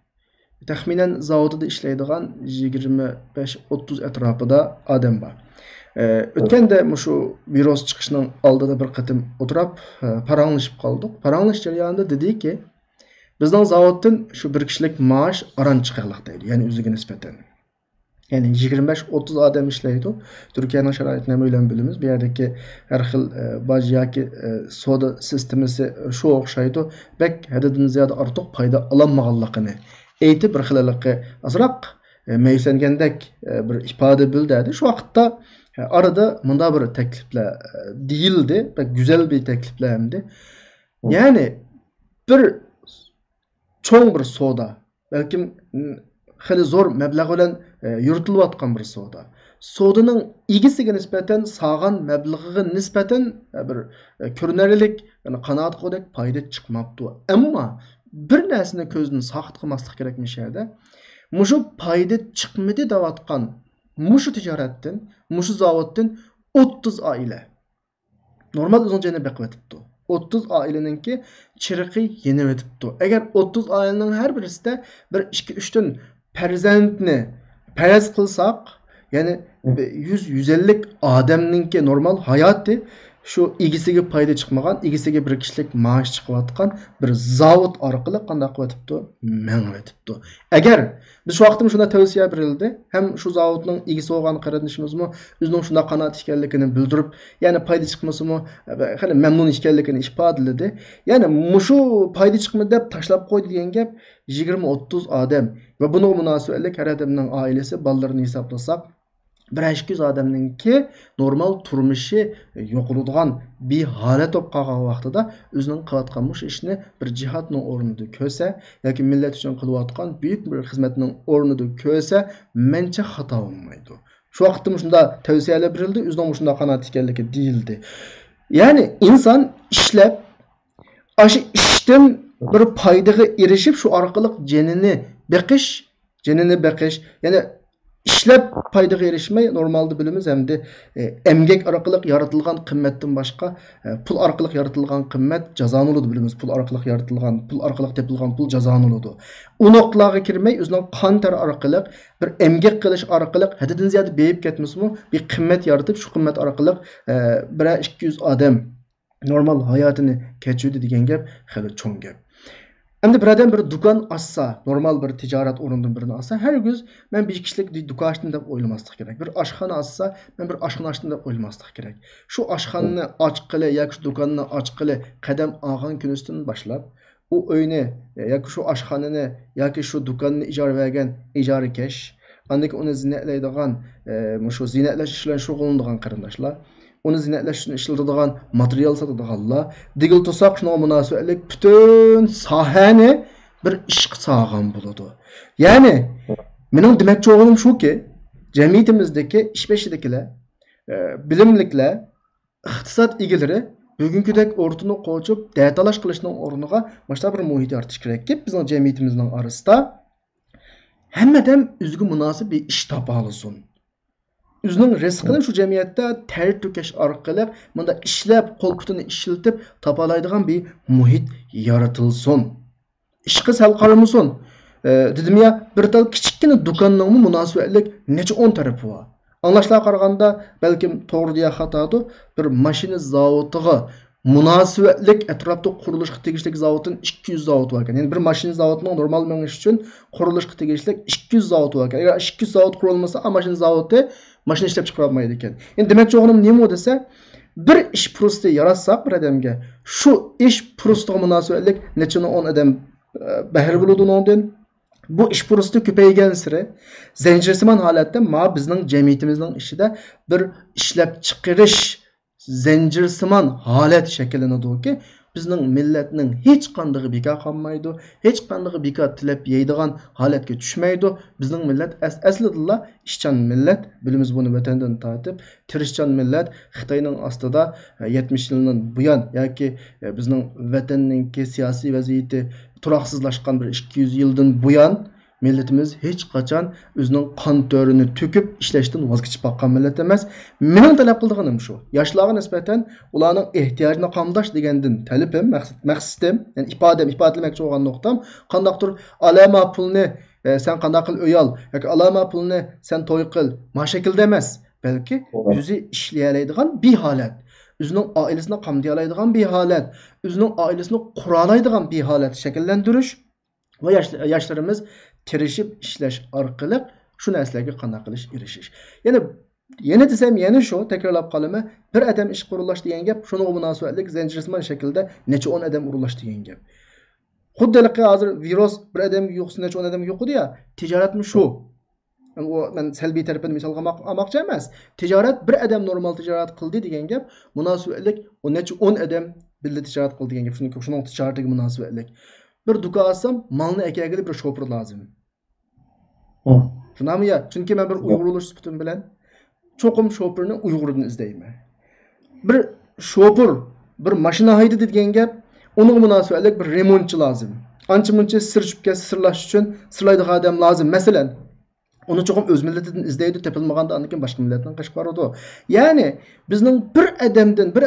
Taxminan zavodda ishlaydigan 25-30 atrofida odam bor. O'tganda mushu virus chiqishining oldida bir qatim o'tirib, paranglashib qoldik. Paranglash jarayonida dediki, bizning zavoddan shu bir kishilik maosh aran chiqarliq deydi. Ya'ni o'ziga nisbatan. Yani 25-30 adam işleydi. Türkiye'nin şaraitine öyle bilimiz. Bir yerdeki her xil baj yoki soda sistemisi şu okşaydı. Bek haddidan ziyade artıq payda alanmaganligini aytib bir xilalikka azroq meyuslangandak bir ifade bildirdi. Şu vaqtda arada munda bir teklifler değildi. Bek güzel bir teklifler hemdi. Yani bir çoğun bir soda belki xili zor mablag' bilan yuritilayotgan bir soda. Sodaning egisiga nisbatan sağan mablag'iga nisbatan bir ko'rinarlik, yani qanoat qildik foyda chiqmabdi. Ammo bir narsani ko'zdan saqit qilmaslik kerakmi yerda. Mushu foyda chiqmadi deyotgan mushu tijoratdan, mushu zavoddan 30 oila normal o'zini jana beqiyotibdi. 30 aileninki chiriqi yenib o'tibdi. Agar 30 ailening har birisida bir 2-3 dan farzandni faraz qilsak, yani 100-150 odamninki normal hayoti şu egisiga foyda chiqmagan, egisiga bir kishilik maosh chiqayotgan bir zavod orqali qanday qilyapti? Mang'aytibdi. Agar biz shu vaqtda shunda tavsiya berildi, ham shu zavodning egisi bo'lgan qarindoshimizmi o'zining shunda qanoat ekanligini bildirib, yani foyda chiqmasimi, hali mamnun ekanligini ifodaladi. Yani mushu foyda chiqmadi deb tashlab qo'ydi degan gap 20-30 odam va buni munosabatlik har odamning oilasi, bolalarini hisoblasak 1-200 odamninki normal turmushi yo'qoladigan bir holat bo'lib qolgan vaqtida o'zining qilayotgan mush ishni bir jihatning o'rnida ko'rsa yoki millat uchun qilayotgan buyuk bir xizmatning o'rnida ko'rsa, mencha xato bo'lmaydi. Shu vaqtda shunda tavsiyalar berildi, o'zining shunda qanoat ekanligi deyildi. Ya'ni inson ishlab, o'sha ishdan bir foydaga erishib, shu orqali janini beqish, yani İşlep paydaga erişmey normalde bilimiz hem de emgek arqılık yaratılgan qimmatdan başqa pul arqılık yaratılgan qimmat jazan oludu bilimiz. Pul arqılık yaratılgan, pul arqılık tepilgan pul jazan oludu. O noktalarga kirmey özünün qan ter arqılık bir emgek qilish arqılık haddidan ziyade beyip ketmesmi bir qimmat yaratıp şu qimmat arqılık 1-200 adam normal hayatını keçirdi degan gap xeli cho'ng gap. Endi bir adam bir dukan açsa, normal bir ticaret o'rnidan birini açsa, her gün ben bir kişilik dukan açtım deb o'ylamaslik kerak. Bir aşxona açsa, ben bir aşxona açtım deb o'ylamaslik kerak. Şu aşxonani ochqili yoki şu dukanni ochqili qadam olgan kunidan boshlab, u uyni yoki şu aşxonani yoki şu dukanni ijara bergan ijarakash, andaki uni zinatlaydigan, shu zinatlash bilan shug'ullanadigan qarindoshlar, onu zinatlash uchun ishlatadigan material sotadiganlar, digil to'saq shuna munosabatlik bütün sahani bir ishqa sog'an bo'ladi. Ya'ni mening demoqchi bo'lganim shuki, jamiyatimizdagi ish beshidagilar, bilimliklar, iqtisod egalari bugünkidek o'rtini qo'chib, datalash qilishning o'rniga boshqa bir muhit yaratish kerak. Bizning jamiyatimizning orasida hammadan o'ziga munosib bir ish topa olsin. O'zining rizqini shu jamiyatda ter to'kash orqali bunda ishlab, qo'l putini ishlatib topalaydigan bir muhit yaratilsin. Ishqi sal qaramasin. Dedim ya, bir tal kichikkina do'konning munosabatlik necha 10 tarafi bor. Anglashlar qaraganda balkim to'g'ri deya xatodir, bir mashina zavodiga munosabatlik atrofda qurilishga tegishli zavoddan 200 zavod bor ekan. Yani bir mashina zavodining normal menish uchun qurilishga tegishli 200 zavod bor ekan. Agar 200 zavod qurilmasa, mashina zavodi Maşina işlep çıkarmaydı eken. Yani demek oğlum neymi o dese, bir iş prosti yaratsak bir adamga, şu iş prostiga münasebetlik neçini 10 adam bahir buludu ondan. Bu iş prosti köpeygen sire zencirsiman holatda ma bizning jamiyatimizning ishida bir ishlab chiqarish zencirsiman holat shakllanadi-ki, bizning millatning hech qanday bekor qolmaydi, hech qanday bekor tilab yeydigan holatga tushmaydi. Bizning millat aslida ishchan millat, bilimiz buni vatandan tortib, tirishchan millat Xitoyning ostida 70 yildan buyon yoki bizning vatanning siyosiy vaziyati turaqsizlashgan bir 200 yildan buyon milletimiz hech qachon o'zining qon to'rini to'kib ishlashdan voz kechib boqqan millat emas. Mening talab qilganim shu. Yoshlarga nisbatan ularning ehtiyojini qamdash degandan talabim, maqsadim, ya'ni ifodalamoqchi bo'lgan nuqtam, qandaqdir alama pulni sen qanday qil o'yal yoki alama pulni sen to'y qil, ma shaklda emas, balki o'zi ishlaydigan bir holat. O'zining oilasini qamday oladigan bir holat, o'zining oilasini qura oladigan bir holat shakllantirish va yoshlarimiz tirishib ishlash orqali shu narsalarga qanday qilish erishish. Yana desam, yana shu takrorlab qolaman, bir odam ish qurulash degan gap, shunga munosabatlik zanjirsimon shaklda necha 10 odam urulash degan gap. Xuddalaqi hozir virus bir odam yo'qsa necha 10 odam yo'qdi-ya, tijoratmi shu? Men salbiy tarafini misolga olmoqchi emas. Tijorat bir odam normal tijorat qildi degan gap, munosabatlik o necha 10 odam birga tijorat qildi degan gap. Shuning tijoratiga munosabatlik. Bir dukan alsam, malni ekagili bir şoför lazım. Şunami ya, çünkü ben bir Uygurluş sütüm bilen çokum şoförünü Uygur'dan izleyme. Bir şoför, bir maşina haydi dediğin gap, onun münasebetlik bir remontçu lazım. Ança sırçıp gelsi sırlaş için sırlaydığı adam lazım. Mesela onu çokum öz milletinden izleydi, tepilmaganda anlakin başka milletten kaşık var o. Yani bizning bir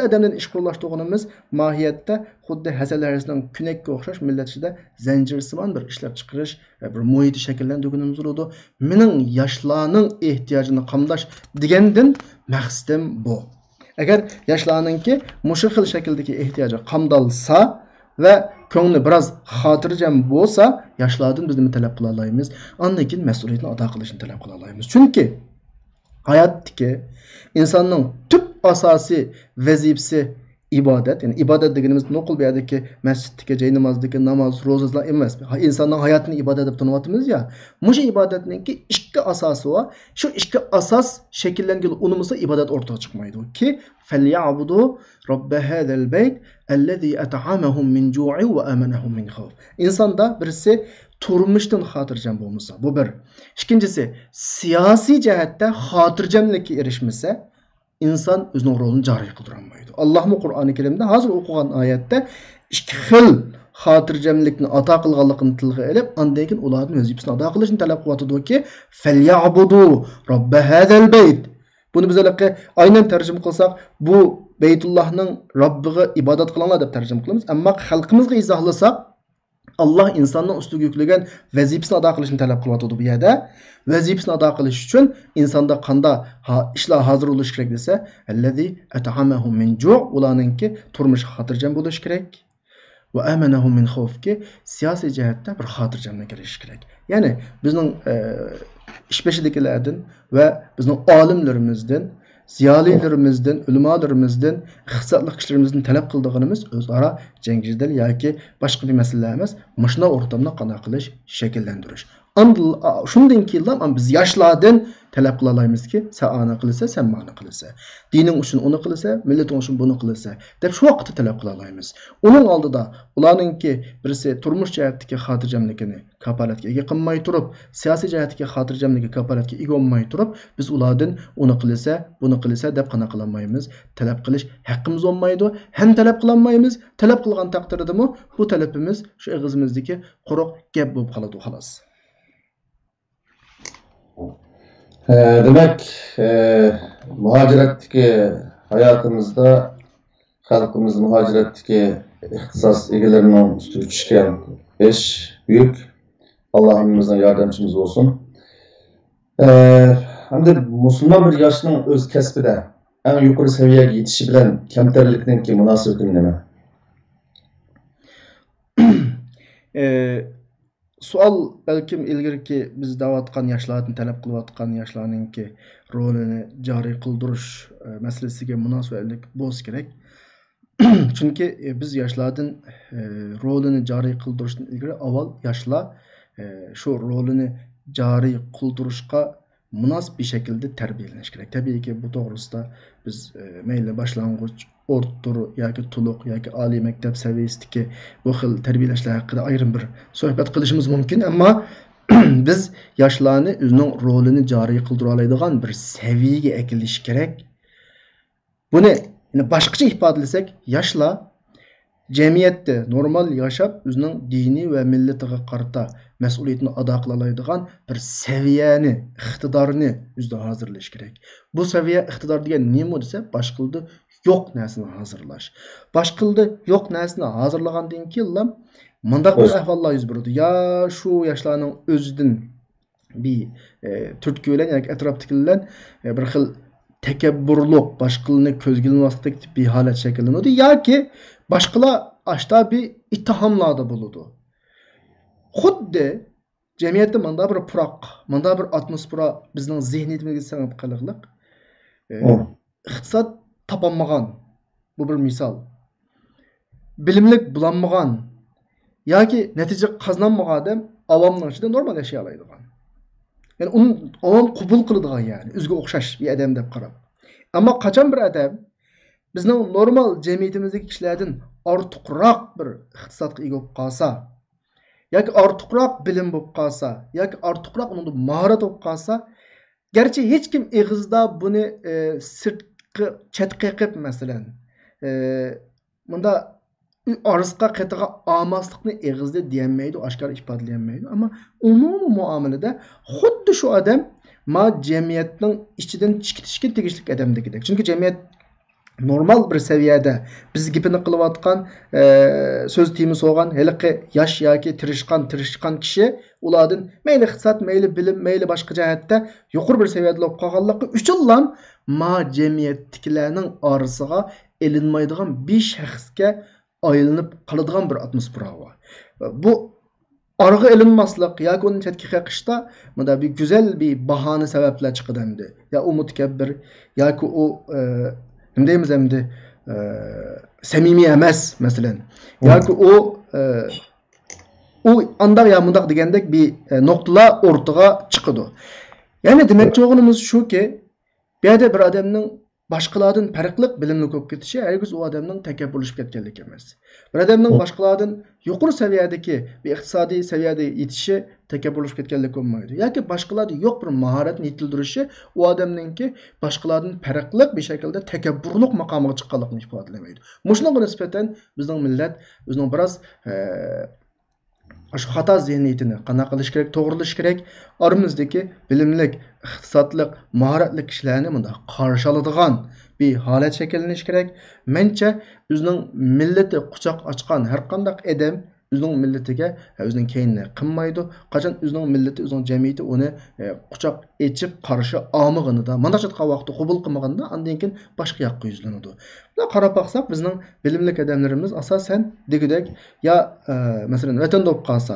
adamdan iş kurulaştığımız mahiyette xuddi Hasan Harrisning Künek'e o'xshash millatida zanjirsimon bir ishlab chiqarish va bir muhiti shakllantirganimiz bo'ladi. Mening yoshlarning ehtiyojini qamdash degandan maqsadim bu. Agar yoshlarningki mushu xil shakldagi ehtiyoji qamdalsa ve ko'ngli biraz xotirjam bo'lsa, yoshlardan biz nima talab qila olamiz? Ondan keyin mas'uliyatni ado qilishni talab qila olamiz. Chunki hayotdagi insonning tub asosiy vazifasi ibodat. Yani ibodat deganimiz noqul bu yerdagi masjiddagi, joy namozdagi namoz, ro'zalar emas. İnsanning hayotini ibodat deb tushunayapmiz ya. Mushu ibodatningki ikki asosi va shu ikki asos shakllangan unumisa ibodat o'rtaga chiqmaydi. Ki falyabudu robb hadal bayt allazi at'amahum min ju'i wa amanahum min khawf. İnsanda birisi turmuşdan xotirjam bo'lmasa, bu bir. İkincisi, siyosiy jihatda xotirjamlikka erishmasa, insan o'zining rolini joriy qildirolmaydi. Allohning Qur'oni Karimda hozir o'qigan oyatda ikki xil xotirjamlikni ato qilganligini tilga olib, undan keyin ularning vazifasini ado qilishni talab qilyapti-ki, falyabudu robb hadal bayt. Bunu biz aynen tercüme qilsak, bu Beytullah'ның Rabbiga ibadat qilinglar deb tercüme qilamiz. Ammo xalqimizga izohlasak, Allah insanның ustiga yuklagan vazifasini ado qilishni talab qilyapti bu yerda. Vazifasini ado qilish uchun insonda qanday ishlar hozir bo'lish kerak desa, allazi at'amahum min ju', ularningki turmush xotirjam bo'lish kerak. Va amanahum min xawfki siyosiy jihatda bir xotirjamlik kirish kerak. Ya'ni bizning ish beshidagilardan va bizning olimlarimizdan, ziyolilarimizdan, ulemolarımizdan, ixtisosli kishilarimizdan talab qildiganimiz o'zaro jangijdil yoki boshqa bir masalalar emas, mashina o'rtamda qanday qilish, shakllantirish. Shundan keyin biz yoshlardan talab qila olamizki, sen ana qilsa, sen mana qilsa. Dining uchun uni qilsa, millating uchun buni qilsa deb shu vaqtda talab qila olamiz. Uning oldida ularningki birisi turmush jihatdagi xotirjamligini kapolatga ega qilmay turib, siyosiy jihatdagi xotirjamligi kapolatga ega bo'lmay turib, biz ulardan uni qilsa, buni qilsa deb qana qilmaymiz. Talab qilish haqqimiz olmaydi. Ham talab qilmaymiz. Talab qilgan taqdirdami bu talabimiz shu og'zimizdagi quruq gap bo'lib qoladi xolos. Demek muhaciretteki hayatımızda halkımız muhaciretteki ihtisas egelerinin üstü düşken iş büyük. Allah'ımızdan yardımcımız olsun. Hem de Müslüman bir yaşının öz kesbide en yukarı seviyeye yetişi bilen kemterlikten ki münasebeti neme? sual belkim ilgirki biz davatkan yaşlardan talep kılıvatkan yaşlarınki rolünü cari kıldırış meselesiga münasebetlik boz gerek. Çünkü biz yaşlardan rolünü cari kıldırıştan ilgiri aval yaşla şu rolünü cari kıldırışka münasip bir şekilde terbiyeleniş gerek. Tabii ki bu doğrusunda biz meyle başlangıç, orturu yoki tuluq yoki oliy maktab seviyesidagi bu xil tarbiyalashlar haqida ayrim bir suhbat qilishimiz mumkin, ammo biz yoshlarni o'zining rolini joriy qildira oladigan bir saviyaga akilish kerak. Buni boshqacha ifodalasak, yoshlar jamiyatda normal yashab o'zining diniy va millatiga qarata mas'uliyatni ado qila oladigan bir saviyani, iqtidorni o'zida hozirlash kerak. Bu saviya iqtidor degan nima desa, boshqildi yo'q narsani hozirlash. Boshqildi yo'q narsani hozirlagandan keyin mundaq bir ahvollar yuz beradi. Ya shu yoshlarning o'zidan bir turtki bilan yoki atrofdagilar bir xil takabburlik, boshqalarni ko'zga ilmaslik bir holat shakllanadi yoki boshqalar ashta bir ittihamlarda bo'ladi. Xuddi jamiyatda manda bir puroq, manda bir atmosfera bizning zehniyatimizga singib qolganlik. Iqtisod topolmagan, bu bir misol. Bilimlik bulanmagan yoki natija qozonmagan odam avomning ichida normal yashay oladigan. Yani uni avom qabul qiladigan, yani o'ziga o'xshash bir odam deb qarab. Ammo qachon bir odam bizning normal jamiyatimizdagi kishilardan ortiqroq bir iqtisodga ega bo'lib qolsa, yoki ortiqroq bilim bo'lib qolsa, yoki ortiqroq unda mahorat bo'lib qolsa, garchi hech kim eg'izda buni sirtqi chatqa qilib masalan bunda orasqa qetiga olmaslikni eg'izda deyolmaydi, oshkor ifodalayolmaydi, ammo umumiy muomalada xuddi shu odam ma jamiyatning ichidan chiqitishga tegishli odamdagidek. Chunki jamiyat normal bir seviyede biz gipini qilayotgan söz temisi olgan heliqi yosh yoki tirishqan kishi ulardan mayli iqtisod, mayli bilim, mayli boshqa jihatda yuqori bir seviyada bo'lib qolganligi uchun ma jamiyatdagilarning orasiga elinmaydigan bir shaxsga aylanib qoladigan bir atmosfera bor. Bu arığı elinmaslik yoki uni chetga qaqishda bunda bir güzel bir bahane sebepler chiqadi. Ya u mutakabbir yoki u deymiz endi samimiy emas masalan yoki u andaq ya mundaq degandek bir nuqtalar o'rtaga chiqadi. Ya'ni demoqchi bo'lganimiz shuki, bu yerda bir odamning boshqalardan farqli bilimli bo'lib ketishi hargiz u odamning takabburlashib ketganligi emas. Bir odamning boshqalardan yuqori saviyadagi bir iqtisodiy saviyada yetishi takabburlashib ketganlik bo'lmaydi. Yoki boshqalarda yo'q bir mahoratni yetildirishi u odamningki boshqalardan farqli bir shaklda takabburlik maqomiga chiqqanligini ifodalamaydi. Shunga nisbatan bizning millat o'zining biroz shu xato zihniyatini qana qilish kerak, to'g'rilish kerak. Oramizdagi bilimlik, iqtisodlik, mahoratli kishilarni bunda qarshi oladigan bir holat shakllanish kerak. Mencha o'zining millati quchoq ochgan har qanday odam o'zining millatiga o'zining keyinini qilmaydi. Qachon o'zining millati, o'zining jamiyati uni quchoq echib qarshi olmaganida, mandaqcha vaqtda qabul qilmaganda, undan keyin boshqa yoqqa yuzlanadi. Buna qarab baqsaq, bizning bilimli odamlarimiz asosan degidek ya masalan vatan bo'lib qolsa,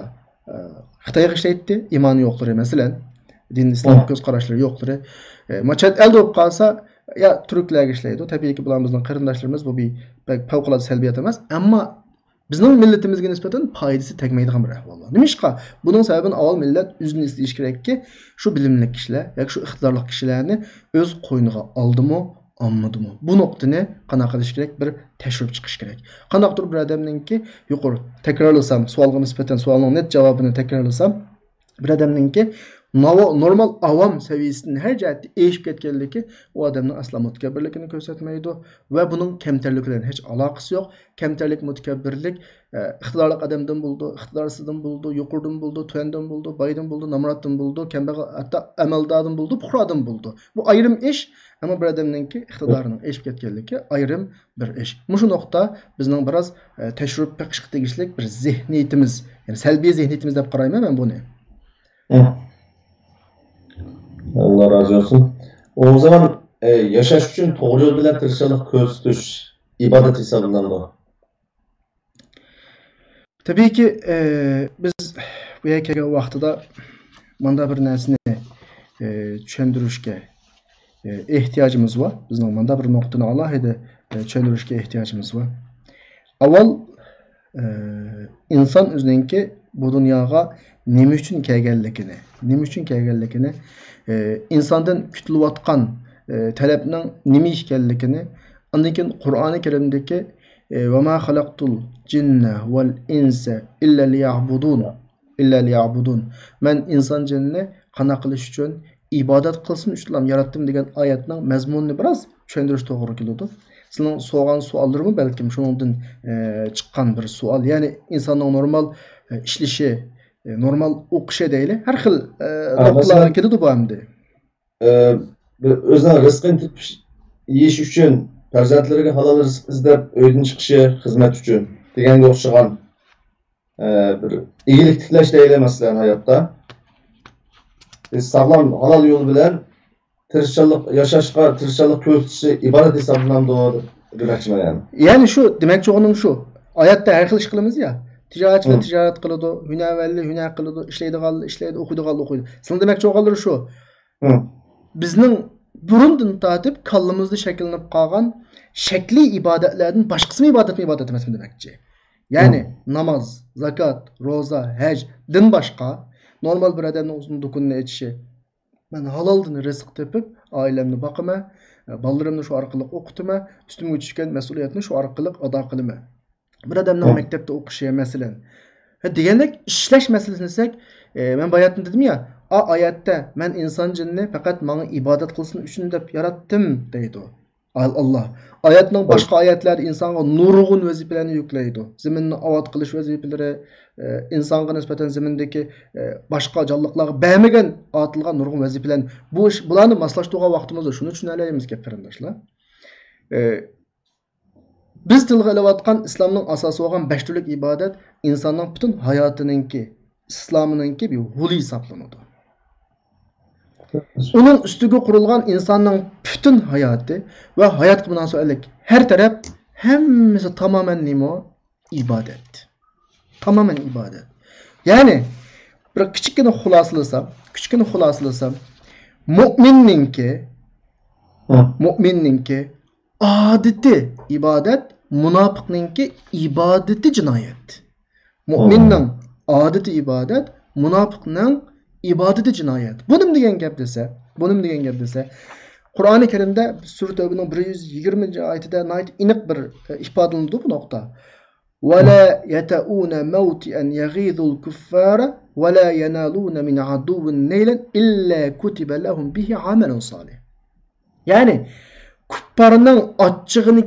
Xitoyga ishlaydi, iymoni yo'qlari masalan, din islom ko'z qarashlari yo'qlari, machat el bo'lib qolsa ya turklarga ishlaydi. Tabiiyki bular bizning qarindoshlarimiz, bu bir favqulodda salbiyat emas, ammo bizning millatimizga nisbatan foydasi tegmaydigan bir ahvol. Nimishqa? Buning sababini avval millat o'zini izlash kerakki, shu bilimli kishilar yoki shu iqtidorli kishilarni o'z qo'yniga oldimi, olmadimi? Bu nuqtani qana qilish kerak, bir tashrif chiqish kerak. Qanaqdir bir odamningki, yuqori takrorlasam, savolga nisbatan savolning net javobini takrorlasam, bir odamningki normal avam seviyesinden her cihette eşip ketkenligi o adamın asla mutakabbirlikini ko'rsatmaydi ve bunun kemterliklerinin hiç alakası yok. Kemterlik, mutakabbirlik iqtidorli odamdan bo'ldi, iqtidorsizdan bo'ldi, yuqoridan bo'ldi, tuyandan bo'ldi, boydan bo'ldi, namoratdan bo'ldi, kambag'al hatta amaldordan bo'ldi, puhrodan bo'ldi. Bu ayrım ish, ama bir odamningki iqtidorining eşip ketkenligi ayrım bir ish. Shu nokta bizning biroz tashrif peqishga tegishli bir zihniyatimiz, yani salbiy zihniyatimiz deb qarayman men buni. Allah razı olsun. O zaman yaşaş için doğru yol bilen tırışalık köz tuş ibadet hesabından da. Tabii ki biz bu kelgan vaqtida manda bir narsani tushuntirishga ehtiyojimiz var. Bizning manda bir nuqtani alohida tushuntirishga ehtiyojimiz var. Avval inson o'zininki bu dunyoga nima uchun kelganligini, insondan kutilayotgan talabning nima ekanligini, undan keyin Qur'oni Karimdagi va ma xalaqtul jinna val insa illa liya'budun. Men inson jinni qana qilish uchun ibodat qilsin uchun yaratdim degan oyatning mazmunini biroz tushuntirish to'g'ri keladi. Sizning so'rgan savollarmi balkim shuningdan chiqqan bir savol. Ya'ni insonning normal ishlashi, normal o'qishi deyli, har xil nuqtalar keladi bu hamda. O'zining rizqini tepib yeyish uchun, farzandlariga halol rizq izlab uydan chiqishi xizmat uchun deganga o'xshagan bir iyilik tiklash deyli masalan hayotda. Biz sağlam halal yolu bilen yaşashga tirishchilik ko'rsatishi ibodat hisoblanadi demoqchiman yani. Yani şu demek onun şu. Oyatda har xil ish qilamiz ya. Tijorat qiladi, hunar qiladi, ishlaydi, o'qiydi. Sizning demoqchi o'g'illar shu. Bizning burundan tatib kallamızda şekillenip qolgan shakli ibodatlardan boshqasini ibodat emasmi demoqchi. Yani namaz, zakat, roza, haj din boshqa normal bir odamning o'zining do'konini echishi. Ben halaldan rizq tepib, ailemni boqaman, balalarimni shu orqali o'qitaman, ustimga tushgan mas'uliyatni shu orqali ado qilaman. Bir odamning maktabda o'qishi masalan. Degandek ishlash masalasini desak, men bayatda dedim ya, oyatda men inson jinni faqat menga ibodat qilsin uchun deb yaratdim deydi. Allah. Oyatning boshqa oyatlar insonga nurg'un vazifalarni yuklaydi. Zaminni obod qilish vazifalari, insonga nisbatan zamindagi boshqa jonliqlarga bermagan otilgan nurg'un vazifalarni bularni moslashtirgan vaqtimizda shuni tushunaylik qarindoshlar. Biz tilga olayotgan islomning asosi bo'lgan 5 turlik ibodat insonning butun hayotininki, islomininki bir huli hisoblanadi. Onun üstüge kurulgan insanın bütün hayatı ve hayat münasebetlik her taraf hemmisi tamamen nimo ibadet. Tamamen ibadet. Yani bir küçükkene hulaslasam mu'minninki adeti ibadet, münafıkninki ibadeti cinayet. Mu'minnin adeti ibadet, münafıknin ibadeti cinayet. Bunun degan gap desa, Qur'oni Karimda Sura Tavbaning 120-oyatida aniq bir ifodalanadi bu nuqta. Va la yata'una mawti'an yaghidul kuffara va la yanaluna min aduwwin naylan illa kutiba lahum bihi amalun salih. Yani kuffarning ochchig'ini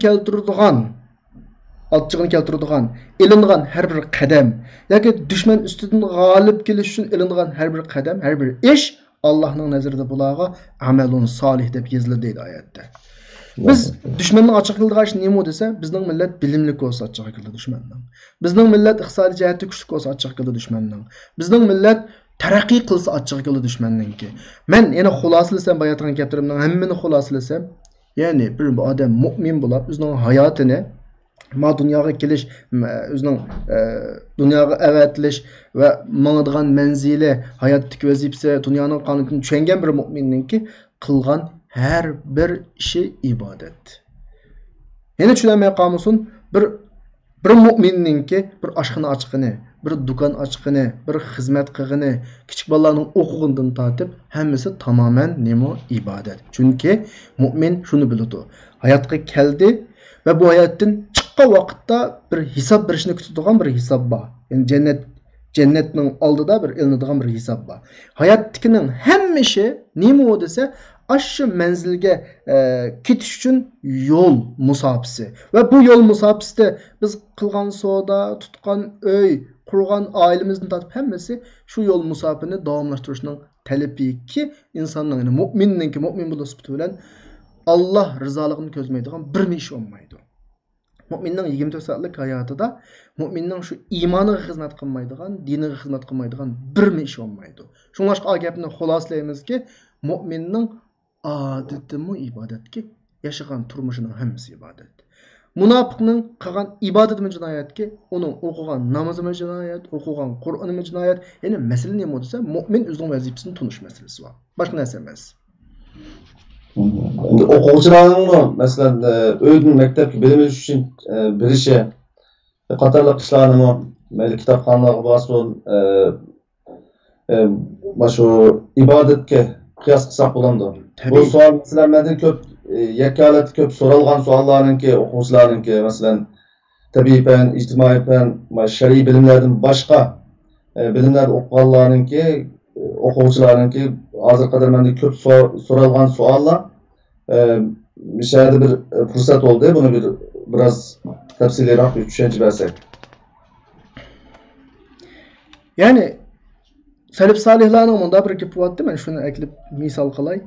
keltiradigan ilingan her bir qadam yoki dushman ustidan g'olib kelish uchun ilingan her bir qadam, her bir ish Allohning nazarida bularga amalun solih deb yoziladi deydi oyatda. Biz dushmanning ochiq qildigan ish nima desa, bizning millat bilimli bo'lsa ochiq qildi dushmanning. Bizning millat iqtisodiy jihatda kuchli bo'lsa ochiq qildi dushmanning. Bizning millat taraqqiy qilsa ochiq qildi dushmanningki. Men yana xulosalasam bayatgan gaplarimning hammani xulosalasam, ya'ni bir odam mu'min bo'lib o'zining hayotini ma dunyoga kelish, o'zining dunyoga avatilish va mangadigan manzili, hayotdagi vazifasi, dunyoning qonunini tushungan bir mu'minninki qilgan her bir ishi ibodat. Yana tushunmay qolmasin, bir mu'minninki bir oshxona ochqini, bir do'kon ochqini, bir xizmat qilgani, kichik bolalarning o'qigandan tortib hammasi tamoman nima ibodat. Chunki mu'min shuni biladi. Hayotga keldi ve bu hayatın çıkka vakitte bir hesap berishini kutadigan bir hesap var. Yani cennetning oldida bir ilinadigan bir hesap var. Hayotning hamma ishi nima o desa, aşşı menzilge ketish uchun yo'l musofasi. Ve bu yo'l musofasida biz qilgan savdo, tutgan uy, qurgan oilamizdan tortib hammasi shu yo'l musofasini davomlashtirishning talabi ki insonning, yani mu'min bo'lish bilan Allah rızaligini ko'zmaydigan bir ish olmaydi. Mu'minning 24 soatlik hayotida mu'minning shu iymoniga xizmat qilmaydigan, diniga xizmat qilmaydigan bir ish olmaydi. Shunga gapni xuloslaymizki, mu'minning odati ibodatki, yashagan turmushining hammasi ibodat. Munofiqning qilgan ibodati jinoyatki, uning o'qigan namozi jinoyat, o'qigan Qur'oni jinoyat. Ya'ni masala nima desa, mu'min o'zining vazifasini tunish masalasi bor. Boshqa narsa emas. Endi o'quvchilarning masalan uydan maktabga bilim olish uchun birishi qatorliq ishlarni mayli kitobxonalarga borsin, shu ibodatga qiyos qilsak bo'ladi. Bu savol masalan mendan ko'p yakalat ko'p so'ralgan savollarningki o'quvchilarningki masalan tabiiy fan, ijtimoiy fan, shar'iy bilimlardan boshqa bilimlar o'qiganlarningki o'quvchilarningki hozir qadar menda ko'p so'ralgan savollar mishada bir fursat oldu. Bunu biraz tafsiliyroq tushuncha bersak. Yani salaf solihlarning bunda bir gap bo'lyapti. Men shuni aklib misol qilay.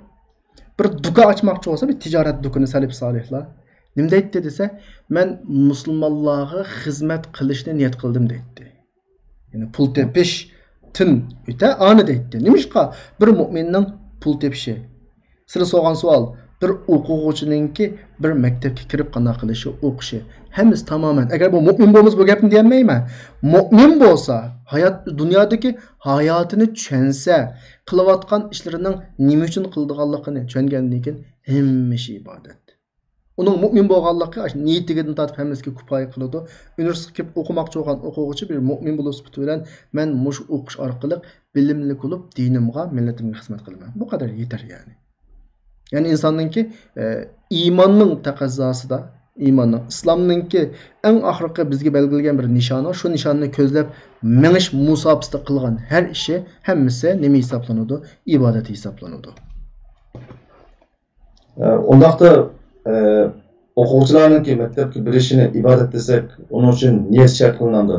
Bir duka ochmoqchi bo'lsa, bir tijorat dukani salaf solihlar nima deydi desa, men musulmonlarga xizmat qilishni niyat qildim deydi. Yani pul tepish tin o'ta ani deydi. Nimishqa bir mu'minning pul tepishi. Sizlar so'rgan savol, bir o'quvchininki bir maktabga kirib qanday qilishi, o'qishi hammasi tamoman. Agar bu mu'min bo'lmasa bu gapni deyolmayman. Mu'min bo'lsa, hayot dunyodagi hayotini tushunsa, qilayotgan ishlarining nima uchun qildiganligini tushungandan keyin hammasi ibodat. Uning mu'min bo'lganligi niyatidan tortib hammasiga kifoya qiladi. Universitetga kelib o'qimoqchi bo'lgan o'quvchi bir mu'min bo'lsa bilan men mush o'qish orqali bilimli bo'lib dinimga, millatimga xizmat qilaman. Bu qadar yetar yani. Yani insonninki iymonning taqozzosida, iymonning, islomninki eng oxirgi bizga belgilangan bir nishoni, shu nishonni ko'zlab menish musofasida qilgan har ishi hammasi nima hisoblanadi? Ibodat hisoblanadi. Undaqda o'quvchilarninki maktabga birishini ibodat desak, uning uchun niyat shart qilinadi.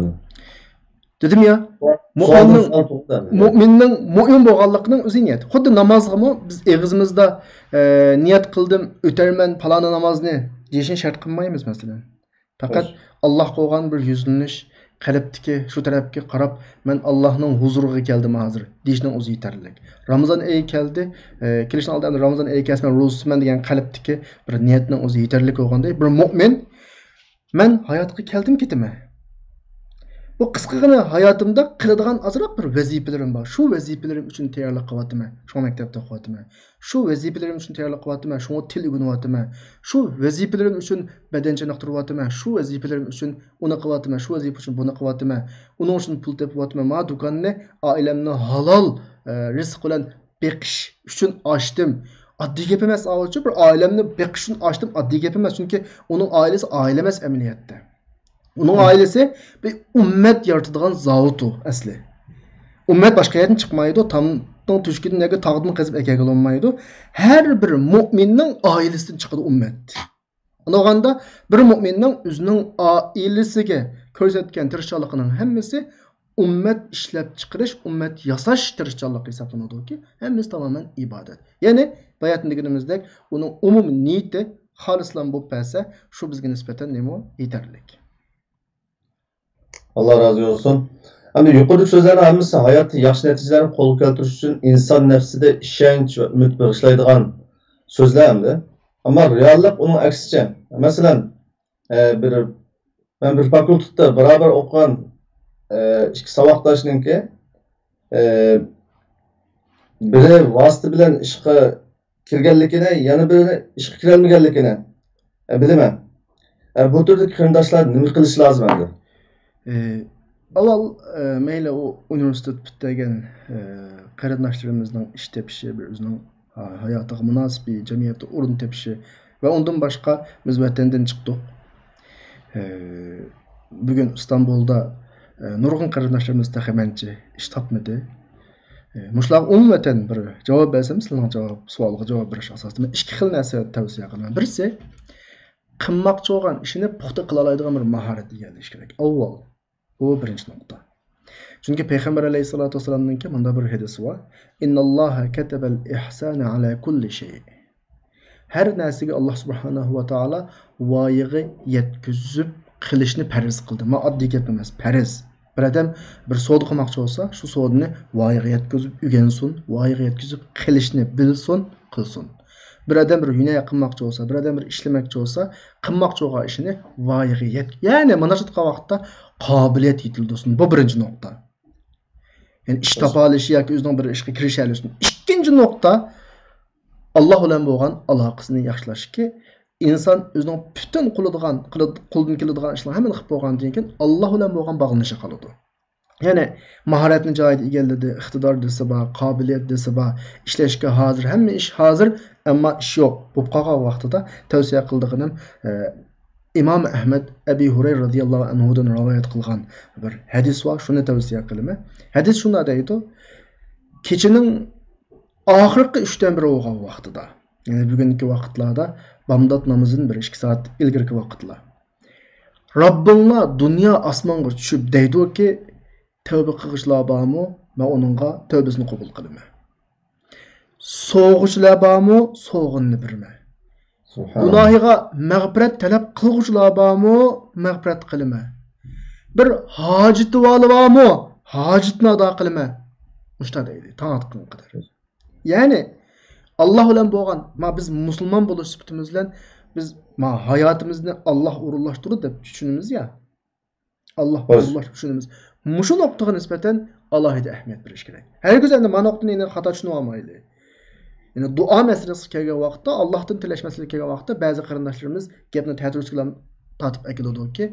Dedim ya, mu'minning mu'min bo'lganligining o'zi niyat. Xuddi namozgami biz og'zimizda niyat qildim, o'tarman falon namozni deyishni shart qilmaymiz masalan. Faqat Alloh qo'ygan bir yuzlanish, qalbdagi shu tarafga qarab, men Allohning huzuriga keldim hozir deyishning o'zi yetarli. Ramazon oyi keldi, kelishdan oldin Ramazon oyi kelsa ro'zasiman degan qalbdagi bir niyatning o'zi yetarli bo'lganday, bir mu'min men hayotga keldim ketaman. Bu qisqagina hayotimda qiladigan azroq bir vazifalarim bor. Shu vazifalarim uchun tayyorlik qilyapman. Shu maktabda o'qiyapman. Shu vazifalarim uchun tayyorlik qilyapman. Shu til o'rganyapman. Shu vazifalarim uchun badan chiniqtiryapman. Shu vazifalarim uchun uni qilyapman. Shu vazifa uchun buni qilyapman. Uning uchun pul tepyapman. Ma do'konni oilamni halol rizq bilan beqish uchun ochdim. Oddiy gap emas, avvalcha bir oilamni beqish uchun ochdim. Oddiy gap emas, chunki uning oilasi oila emas amaliyotda. Onun ailesi bir ümmet yaratadigan zavutu asli. Ümmet başka yerden çıkmaydı. Tamdan tüşküdün nege tağdını qazıp ekege olmaydı. Her bir mu'minning ailesinden çıkıdı ümmet. Onda bir mu'minning özünün ailesiga ko'rsatgan tirishchiliginin hammasi ümmet ishlab chiqarish, ümmet yasash tirishchiligi hisoblanadi ki, hammasi tamamen ibodat. Ya'ni bayatın deganimizdek, uning umumiy niyati xolislan bo'lib bo'lsa, shu bizga nisbatan nima yetarli. Allah razı olsun. Hani yukarıdaki sözlerin hammasi hayatda yaxshi natijalarni qo'lga keltirish uchun inson nafsida ishonch va umid bag'ishlaydigan so'zlar hamda. Ammo reallik uning aksicha. Masalan, men bir fakultetda beraber o'qigan ikki saboqdoshningki biri vosita bilan ishga kirganligini, yana biri ishga kira olmaganligini bilaman. Bu turdagi qarindoshlar nima qilish lozim endi? Avval mayli o universitet bitgan qarindoshlarımızın ish tepishi, bir o'zining hayotiga munosib jamiyatda o'rin tepishi va undan boshqa biz vatandan chiqdik. Bugun Istanbulda nurg'un qarindoshlarimiz taxamanchi ish topmadi. Mushlar umuman bir javob bersam, sizlarning savolga javob berish asosida ikki xil narsa tavsiya qilaman. Birisi qilmoqchi bo'lgan ishini puxta qila oladigan bir mahorat egallash kerak. Avval bu birinchi nuqta. Chunki payg'ambar alayhisolatu vasallamning bunda bir hadisi bor. Innalloha katabal ihsana ala kulli shay. Her narsaga Alloh subhanahu va taolo voyaga yetkazib qilishni farz qildi. Ma oddiy gap emas, farz. Bir odam bir savdo qilmoqchi bo'lsa, shu savdoni voyaga yetkazib o'rgansin, voyaga yetkazib qilishni bilsin, qilsin. Bir adam bir hünay qilmoqchi bo'lsa, bir adam bir ishlamoqchi bo'lsa, qilmoqchi bo'lgan ishini voyaga yet. Ya'ni mana shu vaqtda qobiliyat yetildisin. Bu birinchi nuqta. Yani ish topa olishi yoki o'zining bir ishga kirisha olishi. Ikkinchi nuqta Alloh bilan bo'lgan aloqasini yaxshilashki, inson o'zining butun qo'ldan keladigan ishlarni hammani qilib bo'lgandan keyin Alloh bilan bo'lgan bog'lanishi qoladi. Yani maharetini joyida egalladi, iqtidor desa bor, qobiliyat desa bor, ishlashga hozir, hamma ish hozir, ammo ish yo'q. Bu qolgan vaqtida tavsiya qildiganim İmam Ahmed Ebu Hureyre radıyallahu anhudan rivayet qilgan bir hadis var. Şunu tavsiya qilaman. Hadis shunda deydi: kechining oxirgi 3dan biri bo'lgan vaqtida, ya'ni bugungi vaqtlarda bamdod namozining bir 2 soat ilgirki vaqtlar. Rabbinglar dunyo osmonga tushib deydi-ki, tövbe qilishlar bormi? Men onunğa tövbesini qabul qilaman. So'g'ishlar bormi? So'g'inni berman. Gunohiga mag'firat talab qilg'uvchilar bormi? Mag'firat qilaman. Bir hojati bormi? Hojatni ado qilaman. Mushta deydi, taatqin qadar. Ya'ni Alloh bilan bo'lgan, biz musulmon bo'lish sifatimiz bilan biz hayotimizni Alloh o'rinlashtirdi deb tushunamiz ya. Alloh o'rinlash tushunamiz. Mushu nuqtaga nisbatan alohida ahamiyat berish kerak. Herkes endi mana nuqtani endi xato tushunib olmaydi. Yani dua meselesi kelgan vaqtda, Allohdan tilash meselesi kelgan vaqtda ba'zi qarindoshlarimiz gapni ta'tirchilar tatib akiladi-ki,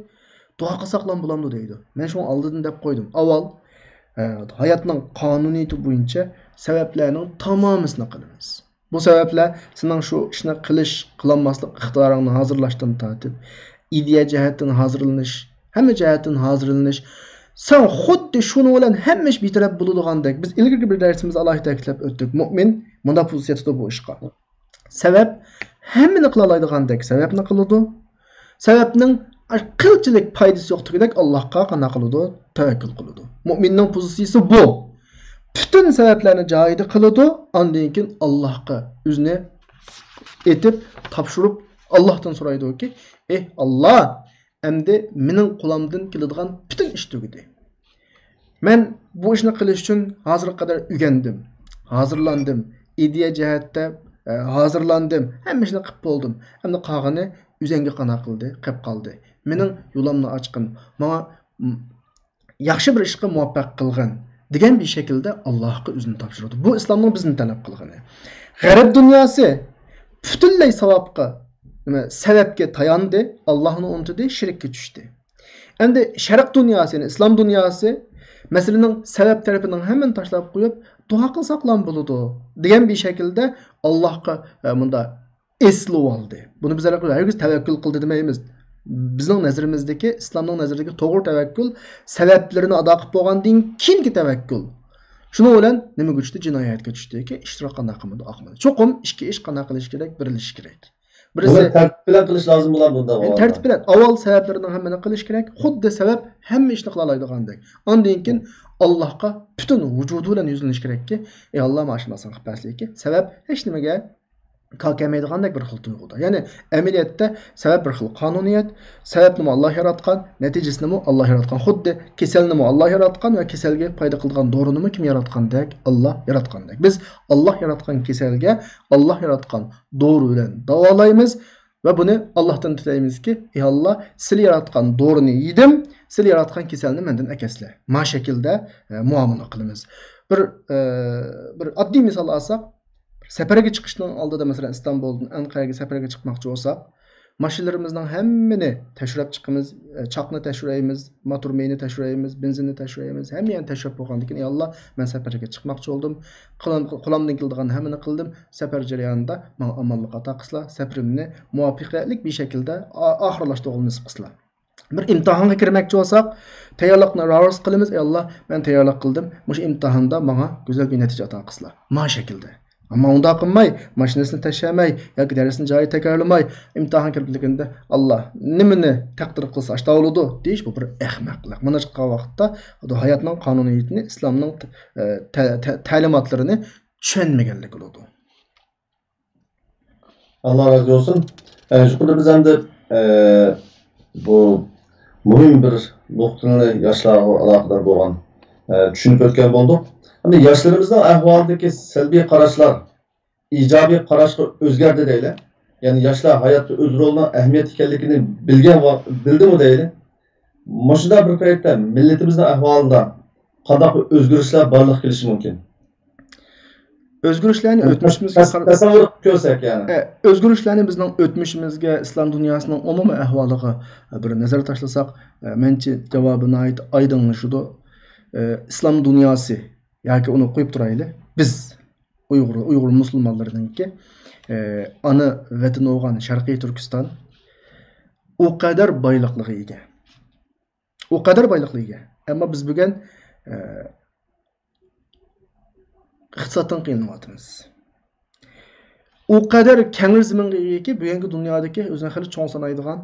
duo qilsaqlam bo'lamdi deydi. Men shuni oldin deb qo'ydim. Avval hayotning qonuniyati bo'yicha sabablarning tamomisini qilamiz. Bu sabablar sening shu ishni qilolmaslik ixtiyoringni hozirlashdan tortib, ideya jihatdan hozirlanish, hamma jihatdan hozirlanish, sen xuddi shuni bilan hamma ish bitirib bo'ladigandek. Biz ilgirgi bir darsimizda alohida ta'kidlab o'tdik. Mu'min bunda pozitsiyada bu ishqa. Sabab hammani qila oladigandak sababni qiladi. Sababning qilchilik foydasi yo'qligidek Allohga qana qiladi, tavakkul qiladi. Mu'minning pozitsiyasi bu. Bütün sebeplerini joyida qiladi, ondan keyin Allohga o'zini etib topshirib Allohdan so'raydi-ki, "Ey Alloh, endi mening qo'limdan keladigan bütün ish tugadi. Men bu ishni qilish uchun hozirga qadar o'rgandim, hozirlandim, ideya jihatda hozirlandim, hamma ishni qilib bo'ldim. Endi qolgani o'zingga qana qildi, qilib qoldi. Mening yo'limni ochqin, menga yaxshi bir ishga muvaffaq qilgin." degan bir şekilde Allohga o'zini topshiradi. Bu islomning bizni talab qilgani. G'arb dunyosi butunlay savobga, sababga tayandi, Allohni unutdi, shirkka tushdi. Endi sharq dunyosi, islom dunyosi masalaning sabab tarafining hammani tashlab qo'yib, duo qilsaqlam bo'ladi degan bir şekilde Allohga bunda eslab oldi. Buni bizlar herkes tavakkul qildi demaymiz. Bizning nazarimizdagi, islomning nazaridagi to'g'ri tavakkul sabablarini ado qilib bo'lgandan keyingi tavakkul. Shuning bilan nima kuchdi jinoyatga tushdiki, ishtirok qana qilmadi, oqmadi. Cho'qim ishga ish qana qilish kerak, birilish kerak. Birisi tartib bilan qilish lozim bo'ladi bunda. Tartib bilan avval sabablarining hammani qilish kerak. Xuddi sabab hamma ishni qila oladigandak. Ondan keyin Allohga butun vujudi bilan yuzlanish kerakki, ey Alloh, mana shuni qilib bersinki, sabab hech nimaga kalkamaydigandek bir xil tuyg'uda. Ya'ni amaliyotda sabab bir xil qonuniyat, sababni Alloh yaratgan, natijasini Alloh yaratgan. Xuddi kasalni Alloh yaratgan va kasalga foyda qilgan dorini kim yaratgandek? Alloh yaratgandek. Biz Alloh yaratgan kasalga Alloh yaratgan dori bilan davolaymiz va buni Allohdan tilaymizki, ey Alloh, sil yaratgan dorini yedim, sil yaratgan kasalni mendan akasla. Ma shaklda muomala qilamiz. Bir oddiy misol olsak, seferge çıkışının aldığı da mesela İstanbul'dan Ankara'ya seferge çıkmakçı olsak, maşinlerimizden hemmini teşrif çıkımız, çakını teşrifimiz, motor meyini teşrifimiz, benzinini teşrifimiz, hem yani teşrif olgandıkken, ey Allah, ben seferge çıkmakçı oldum, kulağımdan kildiğin hemini kıldım, sefer cereyanında bana amallık ata kısla, seferimini muvaffakiyetlik bir şekilde ahırlaştığımız kısla. Bir imtihanga kirmekçi olsak, tayyorlikni razı qilamiz, ey Allah, ben tayyorlik qildim, mush imtihanda bana güzel bir netice ata kısla. Ma şekilde. Ama unda qilmay, mashinasini tashlamay yoki darsini joyi takrorlamay, imtihon kiribligida Allah nimani taqdir qilsa ashta bo'ladi deyish bu bir ahmoqlik. Mana shu vaqtda hayotning qonuniyatini, islomning ta'limotlarini tushunmaganlik bo'ladi. Allah razı olsun. Şurada biz endi bu muhim bir nuqtani yoshlarga aloqador bo'lgan tushunib o'tgan bo'ldik. Hani yaşlarımızda ahvaldaki selbi qarashlar ijobiy qarashga o'zgardi deyli. Ya'ni yoshlar hayotda o'z rolining ahamiyat ekanligini bildimi deyli. Mushunda bir paytda millatimizning ahvolida qanday o'zgarishlar borliq kelishi mumkin? O'zgarishlarni o'tmishimizga tasavvur ko'rsak yani. O'zgarishlarni bizning o'tmishimizga, islom dunyosining umumiy ahvoliga bir nazar tashlasak, menchi javobini oydinlashadi. İslam dünyası yoki uni qo'yib turaylik. Biz Uyg'ur musulmonlariningki ana vatani bo'lgan Sharqiy Turkiston u qadar boyliqlarga ega. U qadar boyliqlarga ega. Ammo biz bugun iqtisoddan qiynalamiz. U qadar keng zaminga egaki, bugungi dunyodagi o'zini xil cho'ng sanaydigan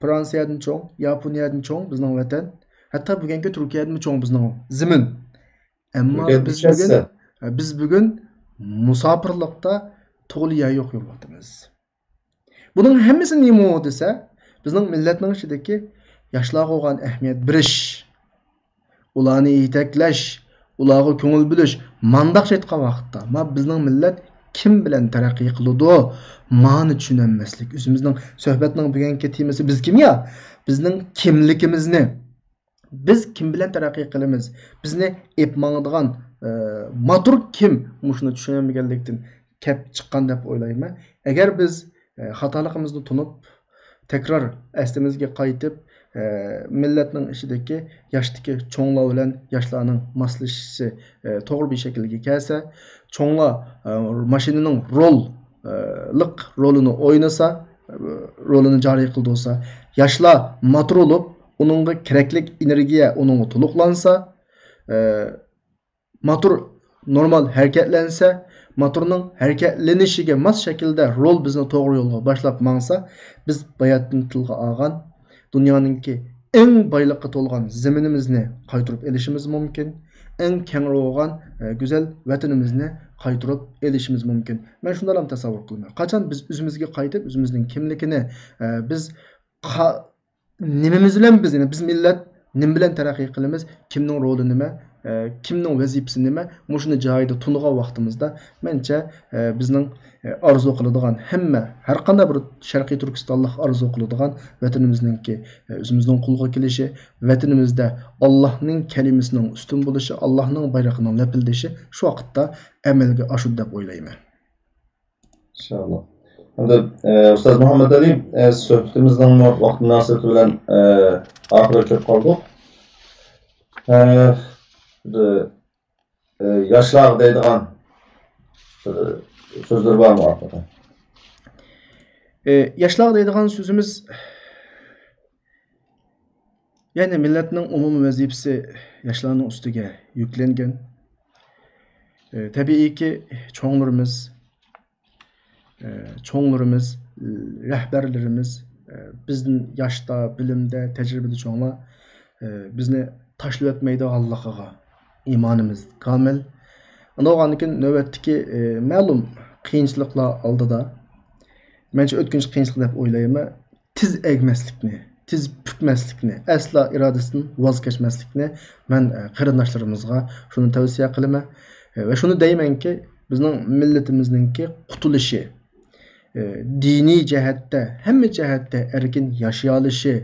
Fransiyadan cho'ng, Yaponiyadan cho'ng bizning vatan. Hatta bugungi Turkiyadan cho'ng bizning zimin. Ammo biz bugun musofirlikda to'g'li yo'q yuribmiz. Buning hammasi nima desa, bizning millatning ichidagi yoshlarga bo'lgan ahamiyat berish, ularni yetaklash, ularga ko'ngil bilish, mandaq aytgan vaqtda, bizning millat kim bilan taraqqiy qiladi? Ma'ni tushunmaslik. O'zimizning suhbatning bugungi temasi biz kim ya? Bizning kimligimizni biz kim bilan taraqqiy qilamiz? Bizni epmangdigan motor kim? Mushuni tushunmaganlikdan kep chiqqan deb o'ylayman. Agar biz xatoligimizni tunib, tekrar aslimizga qaytib, millatning ichidagi yoshdagi cho'nglar bilan yoshlarning moslashishi to'g'ri bir shaklga kelsa, cho'nglar mashinaning rolini o'ynasa, rolini joriy qilsa, yoshlar motor bo'lib, uningga kerakli energiya uningga to'liqlansa, motor normal harakatlansa, motorning harakatlaninishiga mos shaklda rol bizni to'g'ri yo'lga boshlab mangsa, biz bayatdan tilga olgan dunyoninki eng boylikqa to'lgan zaminimizni qaytarib elishimiz mumkin. Eng keng bo'lgan go'zal vatanimizni qaytarib elishimiz mumkin. Men shunday ham tasavvur qilaman. Qachon biz o'zimizga qaytib, o'zimizning kimligini biz nimamiz bilan biz millat nim bilan taraqqiy qilamiz, kimning roli nima, kimning vazifasi nima, mushuni joyida tungan vaqtimizda mencha bizning arzu qiladigan hamma har qanday bir Sharqiy Turkistonlik arzu qiladigan vatanimizningki o'zimizning qulga kelishi, vatanimizda Allohning kalimasining ustun bo'lishi, Allohning bayrog'ining lapildishi shu vaqtda amalga oshadi deb o'ylayman. Inshaalloh. Hamda Ustoz Muhammad Ali suhbatimizning vaqt munosabati bilan oxiriga kelib qoldik. Yoshlar deydigan so'zlar bormi orqada? Yoshlar deydigan so'zimiz ya'ni millatning umumiy vazifasi yoshlarning ustiga yuklangan. Tabiiyki cho'nglarimiz, rahbarlarimiz bizning yoshda, bilimda, tajribada cho'nglar bizni tashlab o'tmaydiganligiga imonimiz komil. Undan keyin navbatdagi ma'lum qiyinchiliklar oldida mencha o'tkinchi qiyinchilik deb o'ylayman. Tiz egmaslikni, tiz pukmaslikni, asla irodasidan voz kechmaslikni men qarindoshlarimizga shuni tavsiya qilaman va shuni deymanki, bizning millatimizningki qutulishi, diniy jihatda, hamma jihatda erkin yashay olishi,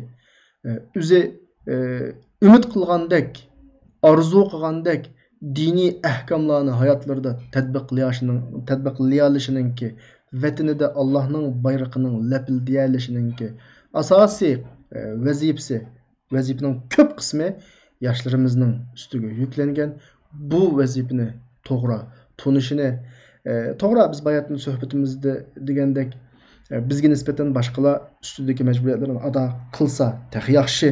o'zi umid qilgandek, arzu qilgandek diniy ahkomlarni hayotlarida tatbiqlayalishiningki, vatanida Allohning bayrog'ining lapildiyalishiningki asosiy vazifaning ko'p qismi yoshlarimizning ustiga yuklangan. Bu vazifani to'g'ri tunishini, to'g'ri biz bayatning suhbatimizda degandek bizga nisbatan boshqalar ustidagi majburiyatlarni ado qilsa texi yaxshi.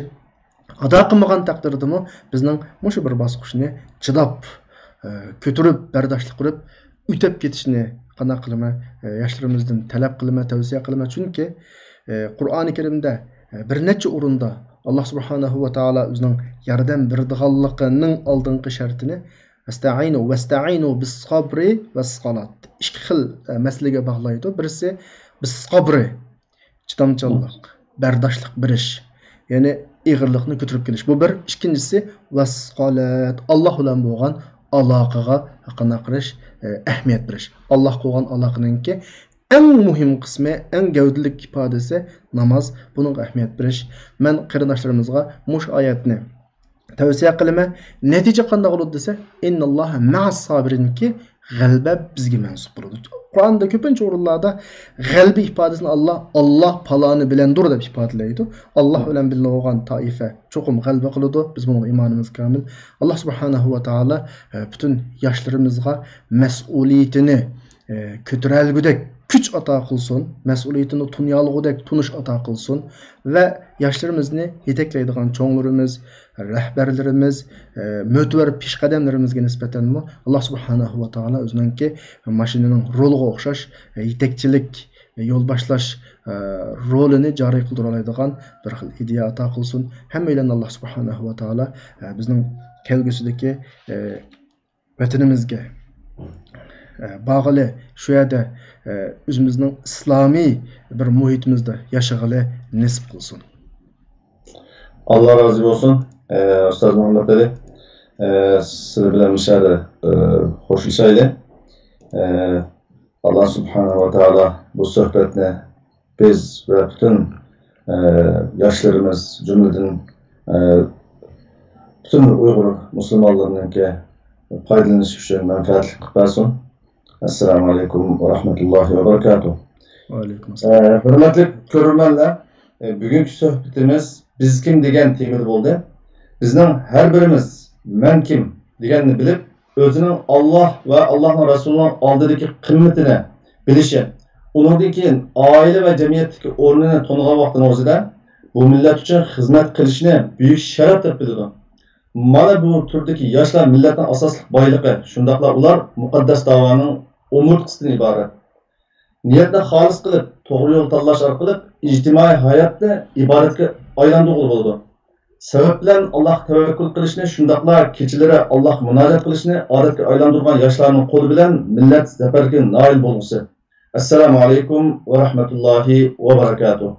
Ado qilmagan taqdirdami bizning mushu bir bosqichni chidab, ko'tarib, bardoshlik qilib, o'tib ketishni qana qilaman, yoshlarimizdan talab qilaman, tavsiya qilaman. Chunki Qur'oni Karimda bir necha o'rinda Alloh subhanahu va taolo o'zining yordam beradiganligining oldingi shartini vasta'inu bis-sabri was-salat. Ikki xil masalaga bog'laydi. Birisi bis-sabri, chidamchanlik, bardoshlik berish, ya'ni ig'irlikni ko'tarib kelish. Bu bir. Ikkinchisi vas-salat, Alloh bilan bo'lgan aloqaga qanday qilish, ahamiyat berish. Alloh qo'ygan aloqaninki eng muhim qismi, eng gavdalik ifodasi namoz. Bunga ahamiyat berish. Men qarindoshlarimizga mush oyatni tavsiya qilaman. Natija qanday bo'ladi desa, innalloha ma'as sabirinki g'alba bizga mansub bo'ladi. Qur'onda ko'pincha o'rinlarda g'alba ifodasini Alloh paloni bilandir deb ifodalaydi. Alloh bilan birga bo'lgan toifa cho'qim g'alba qiladi. Biz bunga iymonimiz komil. Alloh subhanahu va taolo butun yoshlarimizga mas'uliyatini ko'taralgudek kuch ato qilsin, mas'uliyatini tunyalgudek tunish ato qilsin va yoshlarimizni yetaklaydigan cho'nglarimiz, rahbarlarimiz, mo'tabar peshqadamlarimizga nisbatan Alloh subhanahu va taolo o'ziningki mashinaning roliga o'xshash yetakchilik, yo'l boshlash rolini joriy qildira oladigan bir xil ideya ato qilsin. Hammalarni Alloh subhanahu va taolo bizning kelgusidagi vatanimizga bağlı şu yerda o'zimizning islomiy bir muhitimizda yashag'ili nasib qilsin. Allah razı olsun. Ustaz Muhammed Ali. Siz bilen müşahede hoşlaşaydı. Allah subhanahu wa ta'ala bu sohbetine biz ve bütün yaşlarımız cümleden bütün Uygur Müslümanlarının ki faydalanış için menfaatli kıpasın. Esselamu Aleyküm ve Rahmetullahi ve Berekatuhu. Hürmetli görürmenler, bugünkü sohbetimiz biz kim degen temel oldu. Bizden her birimiz men kim degenini bilip, özünün Allah ve Allah'ın Resulü'nün aldığındaki kıymetini bilişi, onundan keyin aile ve cemiyetteki ornunu tonuğa vaktin o'zida bu millet için hizmet kılışını büyük şeref deb biladi. Mana bu turdaki yaşlar milletin asaslık baylığı, şundakla ular mukaddes davanın umurtqisidan ibaret. Niyetni xolis qilib, to'g'ri yo'l tanlash orqali ijtimoiy hayotni ibodatga aylantirib bo'ladi. Sabab bilan Alloh tavakkul qilishni, shundaqla kechalari Alloh munojat qilishni odatga aylantirgan yoshlarning qo'li bilan millat zafarga noil bo'lsin. Assalomu alaykum va rahmatullohi va barakatuh.